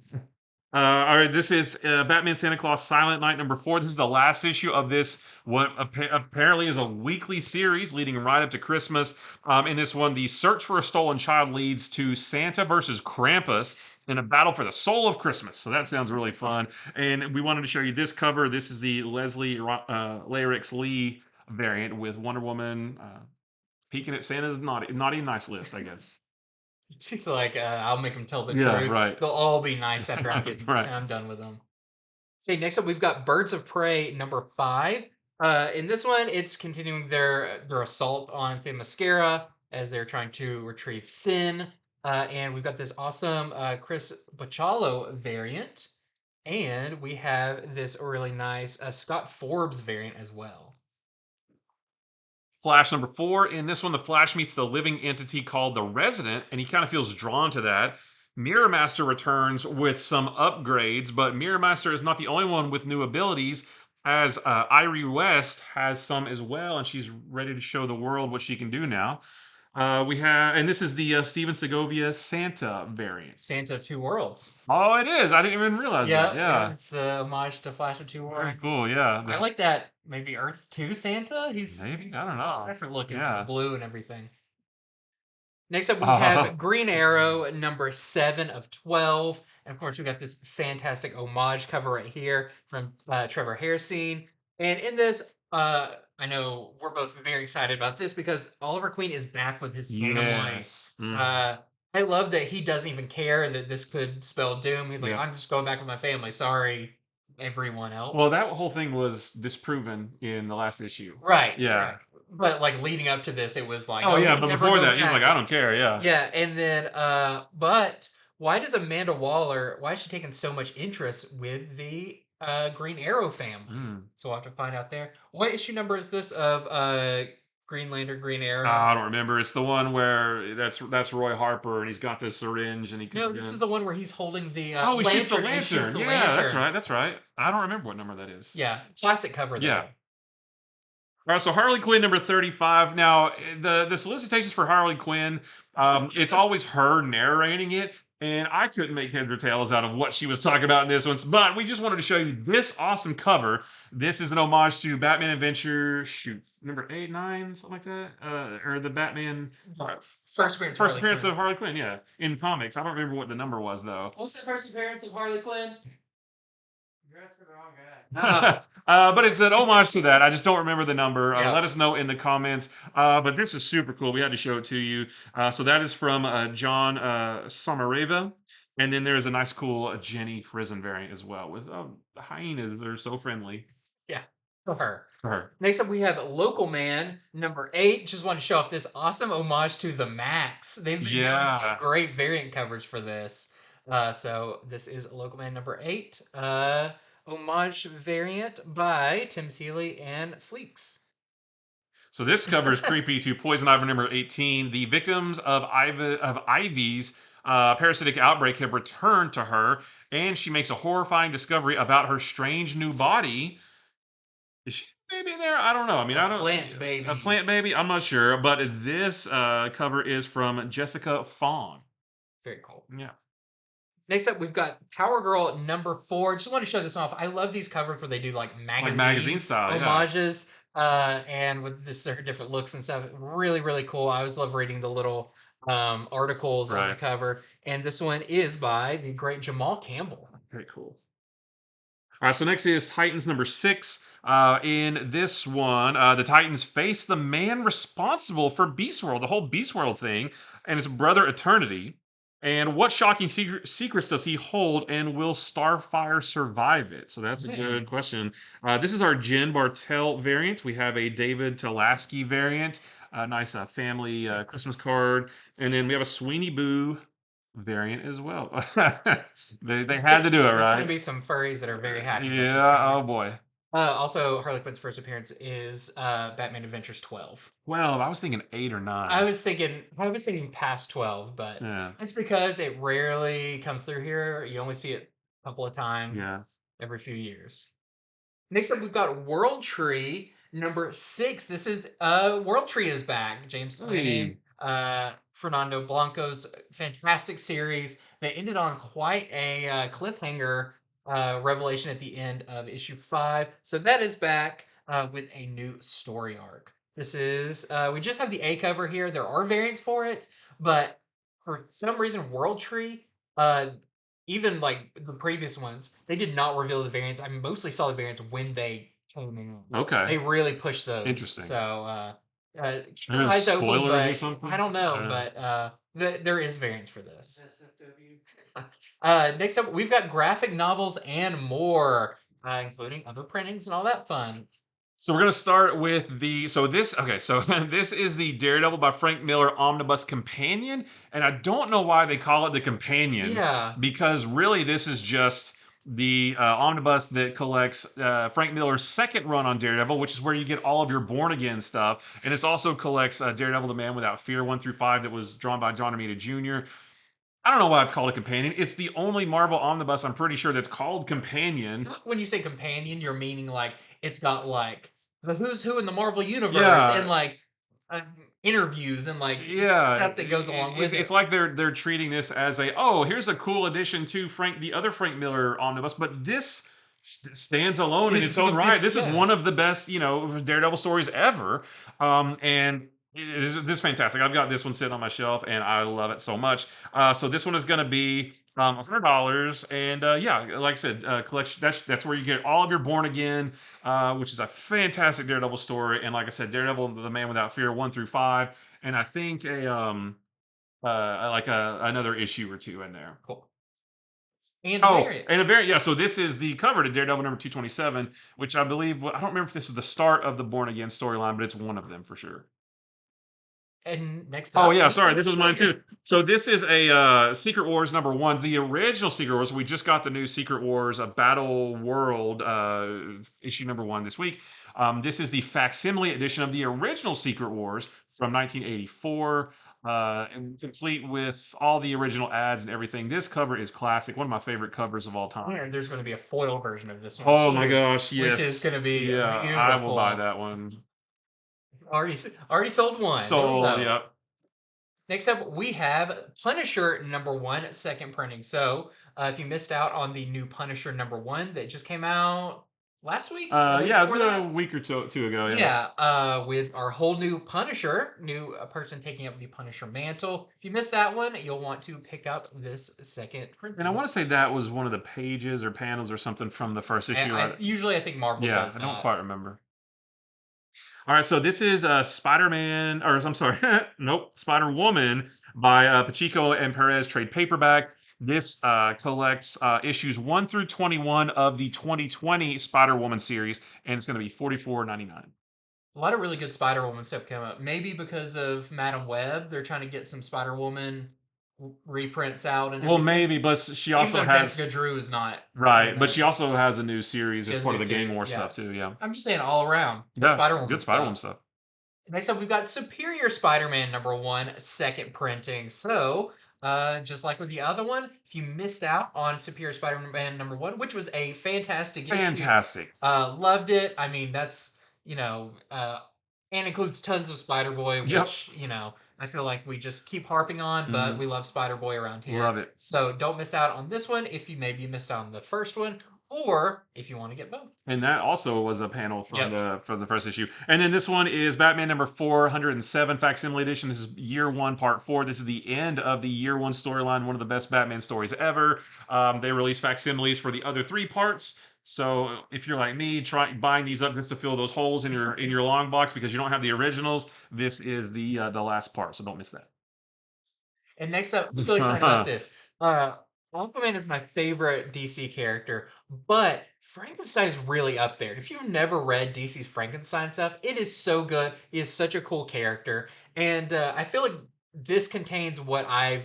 Speaker 2: All right, this is Batman Santa Claus Silent Night number 4. This is the last issue of this, what apparently is a weekly series leading right up to Christmas. In this one, the search for a stolen child leads to Santa versus Krampus in a battle for the soul of Christmas. So that sounds really fun. And we wanted to show you this cover. This is the Leslie Larix Lee variant with Wonder Woman peeking at Santa's naughty nice list, I guess.
Speaker 1: She's like, I'll make them tell the
Speaker 2: Yeah,
Speaker 1: truth.
Speaker 2: right.
Speaker 1: They'll all be nice after
Speaker 2: Right.
Speaker 1: I'm done with them. Okay, next up we've got Birds of Prey number 5. In this one, it's continuing their assault on Themyscira as they're trying to retrieve Sin. And we've got this awesome Chris Bachalo variant. And we have this really nice Scott Forbes variant as well.
Speaker 2: Flash number 4. In this one, the Flash meets the living entity called the Resident, and he kind of feels drawn to that. Mirror Master returns with some upgrades, but Mirror Master is not the only one with new abilities, as Irie West has some as well, and she's ready to show the world what she can do now. We have, and this is the Steven Segovia Santa variant.
Speaker 1: Santa of Two Worlds.
Speaker 2: Oh, it is. I didn't even realize that. Yeah,
Speaker 1: it's the homage to Flash of Two
Speaker 2: very
Speaker 1: Worlds.
Speaker 2: cool. Yeah,
Speaker 1: I like that. Maybe Earth 2 Santa?
Speaker 2: maybe I don't know.
Speaker 1: Different looking with
Speaker 2: Yeah.
Speaker 1: the blue and everything. Next up, we have Green Arrow, number 7 of 12. And of course, we got this fantastic homage cover right here from Trevor Hairsine. And in this, I know we're both very excited about this because Oliver Queen is back with his Phantom Light.
Speaker 2: Yes. Mm.
Speaker 1: I love that he doesn't even care that this could spell doom. He's like,
Speaker 2: Yeah.
Speaker 1: I'm just going back with my family. Sorry, everyone else.
Speaker 2: Well, that whole thing was disproven in the last issue.
Speaker 1: Right.
Speaker 2: Yeah.
Speaker 1: Right. But like leading up to this, it was like,
Speaker 2: Oh, yeah,
Speaker 1: we
Speaker 2: but
Speaker 1: never
Speaker 2: before
Speaker 1: go
Speaker 2: that, he's
Speaker 1: back.
Speaker 2: like, I don't care. Yeah.
Speaker 1: Yeah, and then but why does Amanda Waller, why is she taking so much interest with the Green Arrow family?
Speaker 2: Mm.
Speaker 1: So we'll have to find out there. What issue number is this of Green Lantern, Green Arrow?
Speaker 2: I don't remember. It's the one where that's Roy Harper, and he's got this syringe, and he.
Speaker 1: No, this is the one where he's holding the
Speaker 2: Oh, he shoots the
Speaker 1: lantern and shoots
Speaker 2: lantern.
Speaker 1: the
Speaker 2: Yeah, that's
Speaker 1: lantern.
Speaker 2: right. That's right. I don't remember what number that is.
Speaker 1: Yeah, classic cover though.
Speaker 2: Yeah. All right, so Harley Quinn number 35. Now, the solicitations for Harley Quinn, it's always her narrating it, and I couldn't make heads or tails out of what she was talking about in this one. But we just wanted to show you this awesome cover. This is an homage to Batman Adventure, number 8, 9, something like that, or the Batman
Speaker 1: First appearance
Speaker 2: of Harley Quinn, yeah, in comics. I don't remember what the number was though.
Speaker 1: What's the first appearance of Harley Quinn? You're asking the wrong guy.
Speaker 2: But it's an homage to that. I just don't remember the number.
Speaker 1: Yeah.
Speaker 2: Let us know in the comments. But this is super cool. We had to show it to you. So that is from John Somareva. And then there's a nice, cool Jenny Frison variant as well with hyenas. They're so friendly.
Speaker 1: Yeah, for her.
Speaker 2: For her.
Speaker 1: Next up, we have Local Man, number 8. Just want to show off this awesome homage to the Max. They've been doing some great variant coverage for this. So this is Local Man number 8. Homage variant by Tim Seeley and Fleeks.
Speaker 2: So this cover is creepy to Poison Ivy number 18. The victims of Ivy's parasitic outbreak have returned to her, and she makes a horrifying discovery about her strange new body. Is she a baby in there? I don't know. I mean, I don't.
Speaker 1: Plant baby.
Speaker 2: A plant baby? I'm not sure. But this cover is from Jessica Fawn.
Speaker 1: Very cool.
Speaker 2: Yeah.
Speaker 1: Next up, we've got Power Girl number 4. Just want to show this off. I love these covers where they do like magazine
Speaker 2: style
Speaker 1: homages, and with just their different looks and stuff. Really, really cool. I always love reading the little articles on the cover. And this one is by the great Jamal Campbell.
Speaker 2: Very cool. All right, so next is Titans number 6. In this one, the Titans face the man responsible for Beast World, the whole Beast World thing, and his brother Eternity. And what shocking secrets does he hold, and will Starfire survive it? So that's a good question. This is our Jen Bartel variant. We have a David Talaski variant, a nice family Christmas card. And then we have a Sweeney Boo variant as well. they had to do it, right?
Speaker 1: There's going to be some furries that are very happy.
Speaker 2: Yeah, oh boy.
Speaker 1: Also, Harley Quinn's first appearance is Batman Adventures 12.
Speaker 2: 12. I was thinking 8 or 9.
Speaker 1: I was thinking past 12, but it's because it rarely comes through here. You only see it a couple of times every few years. Next up, we've got World Tree number 6. This is World Tree is back. James Tynion, Fernando Blanco's fantastic series. They ended on quite a cliffhanger revelation at the end of issue 5. So that is back with a new story arc. This is, we just have the A cover here. There are variants for it, but for some reason, World Tree, even like the previous ones, they did not reveal the variants. I mostly saw the variants when they came in.
Speaker 2: Okay.
Speaker 1: They really pushed those.
Speaker 2: Interesting.
Speaker 1: So, keep your eyes open, but
Speaker 2: or something?
Speaker 1: I don't know, but there is variants for this. Next up, we've got graphic novels and more, including other printings and all that fun.
Speaker 2: So we're gonna start with so this is the Daredevil by Frank Miller Omnibus Companion, and I don't know why they call it the Companion.
Speaker 1: Yeah.
Speaker 2: Because really this is just the omnibus that collects Frank Miller's second run on Daredevil, which is where you get all of your Born Again stuff, and it also collects Daredevil: The Man Without Fear 1 through 5 that was drawn by John Romita Jr. I don't know why it's called a companion. It's the only Marvel omnibus I'm pretty sure that's called companion.
Speaker 1: When you say companion, you're meaning like it's got like the who's who in the Marvel universe and
Speaker 2: Yeah,
Speaker 1: like uh, interviews and like
Speaker 2: yeah.
Speaker 1: stuff that goes along with
Speaker 2: It's
Speaker 1: it.
Speaker 2: like they're treating this as a, oh, here's a cool addition to the other Frank Miller omnibus, but this stands alone in
Speaker 1: It's
Speaker 2: its own right. This is
Speaker 1: yeah.
Speaker 2: one of the best, Daredevil stories ever. And this is fantastic. I've got this one sitting on my shelf, and I love it so much. So this one is going to be $100, and yeah, like I said, collection. That's where you get all of your Born Again, which is a fantastic Daredevil story. And like I said, Daredevil: The Man Without Fear 1 through 5, and I think another issue or two in there.
Speaker 1: Cool. And a
Speaker 2: Oh,
Speaker 1: variant.
Speaker 2: and a very, yeah. So this is the cover to Daredevil number 227, which I believe, I don't remember if this is the start of the Born Again storyline, but it's one of them for sure.
Speaker 1: And next
Speaker 2: Oh
Speaker 1: up,
Speaker 2: yeah,
Speaker 1: this
Speaker 2: sorry, this
Speaker 1: is
Speaker 2: was mine too. So this is a Secret Wars number 1, the original Secret Wars. We just got the new Secret Wars Battle World issue number 1 this week. This is the facsimile edition of the original Secret Wars from 1984, and complete with all the original ads and everything. This cover is classic, one of my favorite covers of all time.
Speaker 1: and there's going to be a foil version of this one
Speaker 2: Oh my
Speaker 1: too,
Speaker 2: gosh,
Speaker 1: which is going
Speaker 2: yes,
Speaker 1: to be
Speaker 2: yeah, I will buy
Speaker 1: beautiful.
Speaker 2: that one.
Speaker 1: Already sold one. There we
Speaker 2: Sold,
Speaker 1: go.
Speaker 2: yep.
Speaker 1: Next up, we have Punisher number 1, second printing. So, if you missed out on the new Punisher number 1 that just came out last week or the week
Speaker 2: Yeah, it's
Speaker 1: before
Speaker 2: a
Speaker 1: that,
Speaker 2: week or two ago. Yeah.
Speaker 1: yeah, with our whole new Punisher, new person taking up the Punisher mantle. If you missed that one, you'll want to pick up this second
Speaker 2: And I
Speaker 1: printing.
Speaker 2: want to say that was one of the pages or panels or something from the first issue.
Speaker 1: Usually I think Marvel
Speaker 2: Yeah,
Speaker 1: does
Speaker 2: I don't
Speaker 1: that.
Speaker 2: quite remember. All right, so this is Spider-Man, or I'm sorry, nope, Spider-Woman by Pacheco and Perez trade paperback. This collects issues 1 through 21 of the 2020 Spider-Woman series, and it's going to be $44.99.
Speaker 1: A lot of really good Spider Woman stuff came up. Maybe because of Madam Web, they're trying to get some Spider Woman reprints out and
Speaker 2: Well,
Speaker 1: everything.
Speaker 2: maybe, but she
Speaker 1: Even
Speaker 2: also
Speaker 1: though
Speaker 2: has,
Speaker 1: Jessica Drew is not in
Speaker 2: right, but
Speaker 1: the,
Speaker 2: she also has a new series
Speaker 1: she
Speaker 2: as
Speaker 1: has a
Speaker 2: part
Speaker 1: new
Speaker 2: of the Gang
Speaker 1: series.
Speaker 2: War
Speaker 1: Yeah,
Speaker 2: stuff too. Yeah,
Speaker 1: I'm just saying all around good
Speaker 2: yeah,
Speaker 1: Spider
Speaker 2: good
Speaker 1: Woman
Speaker 2: Spider-Woman
Speaker 1: stuff.
Speaker 2: stuff.
Speaker 1: Next up, we've got Superior Spider-Man number 1, second printing. So, just like with the other one, if you missed out on Superior Spider-Man number 1, which was a fantastic issue,
Speaker 2: Fantastic.
Speaker 1: loved it. I mean, that's, and includes tons of Spider-Boy,
Speaker 2: Yep.
Speaker 1: which, I feel like we just keep harping on, but
Speaker 2: Mhm.
Speaker 1: we love Spider-Boy around here.
Speaker 2: Love it.
Speaker 1: So don't miss out on this one if you maybe missed out on the first one, or if you want to get both.
Speaker 2: And that also was a panel from
Speaker 1: Yep.
Speaker 2: the first issue. And then this one is Batman number 407 facsimile edition. This is year 1, part 4. This is the end of the year 1 storyline, one of the best Batman stories ever. They release facsimiles for the other 3 parts. So if you're like me, try buying these up just to fill those holes in your long box because you don't have the originals, this is the last part. So don't miss that.
Speaker 1: And next up, I'm really excited about this. Uh, Aquaman is my favorite DC character, but Frankenstein is really up there. If you've never read DC's Frankenstein stuff, it is so good. He is such a cool character, and I feel like this contains where I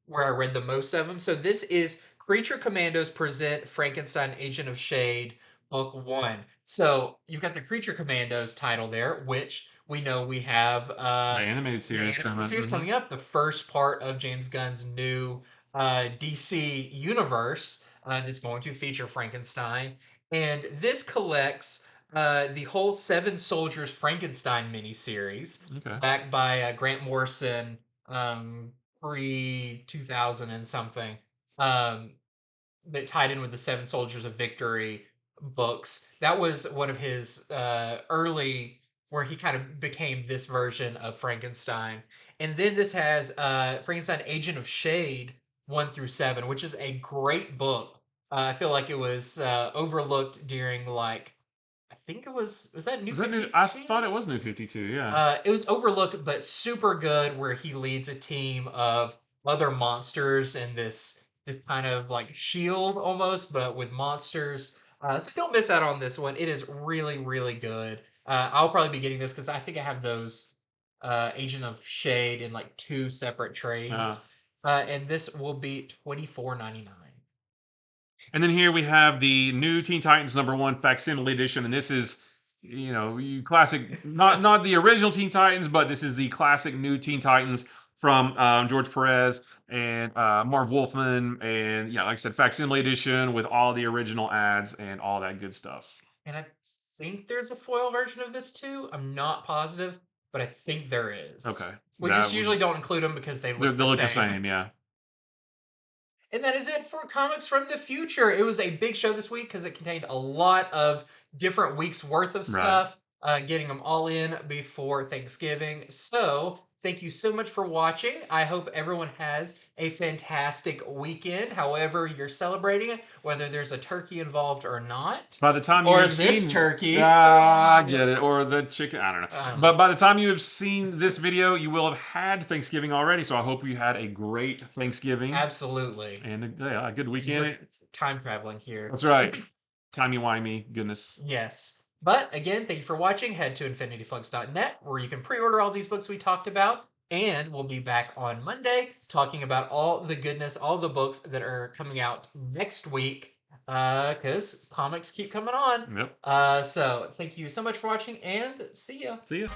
Speaker 1: read the most of them. So this is Creature Commandos present Frankenstein Agent of Shade Book 1. So you've got the Creature Commandos title there, which we know we have
Speaker 2: The animated
Speaker 1: the
Speaker 2: series
Speaker 1: animated
Speaker 2: coming.
Speaker 1: series
Speaker 2: Mhm.
Speaker 1: coming up, the first part of James Gunn's new DC universe that's going to feature Frankenstein. And this collects the whole Seven Soldiers Frankenstein miniseries,
Speaker 2: Okay.
Speaker 1: backed by Grant Morrison, pre 2000 and something, um, that tied in with the Seven Soldiers of Victory books. That was one of his early, where he kind of became this version of Frankenstein. And then this has Frankenstein Agent of Shade 1 through 7, which is a great book. I feel like it was overlooked during, like, I think was that New
Speaker 2: Was that new? I
Speaker 1: 52?
Speaker 2: thought it was New 52. Yeah.
Speaker 1: It was overlooked, but super good, where he leads a team of other monsters and this kind of like shield almost, but with monsters. So don't miss out on this one. It is really, really good. I'll probably be getting this because I think I have those Agent of Shade in like 2 separate
Speaker 2: Uh,
Speaker 1: trades. And this will be $24.99.
Speaker 2: And then here we have the new Teen Titans #1 facsimile edition, and this is, classic, not the original Teen Titans, but this is the classic new Teen Titans from George Perez and Marv Wolfman, and yeah, like I said, facsimile edition with all the original ads and all that good stuff.
Speaker 1: And I think there's a foil version of this too. I'm not positive, but I think there is.
Speaker 2: Okay,
Speaker 1: We just usually don't include them because they look
Speaker 2: the same, yeah.
Speaker 1: And that is it for Comics from the Future. It was a big show this week because it contained a lot of different weeks worth of stuff, getting them all in before Thanksgiving. So thank you so much for watching. I hope everyone has a fantastic weekend, however you're celebrating it, whether there's a turkey involved or not.
Speaker 2: By the time
Speaker 1: or this turkey.
Speaker 2: I get it. Or the chicken. I don't know. But by the time you have seen this video, you will have had Thanksgiving already. So I hope you had a great Thanksgiving.
Speaker 1: Absolutely.
Speaker 2: And a good weekend.
Speaker 1: Time traveling here.
Speaker 2: That's right. Timey-wimey goodness.
Speaker 1: Yes. But again, thank you for watching. Head to infinityflux.net where you can pre-order all these books we talked about. And we'll be back on Monday talking about all the goodness, all the books that are coming out next week. Because comics keep coming on.
Speaker 2: Yep.
Speaker 1: So thank you so much for watching and see ya.
Speaker 2: See ya.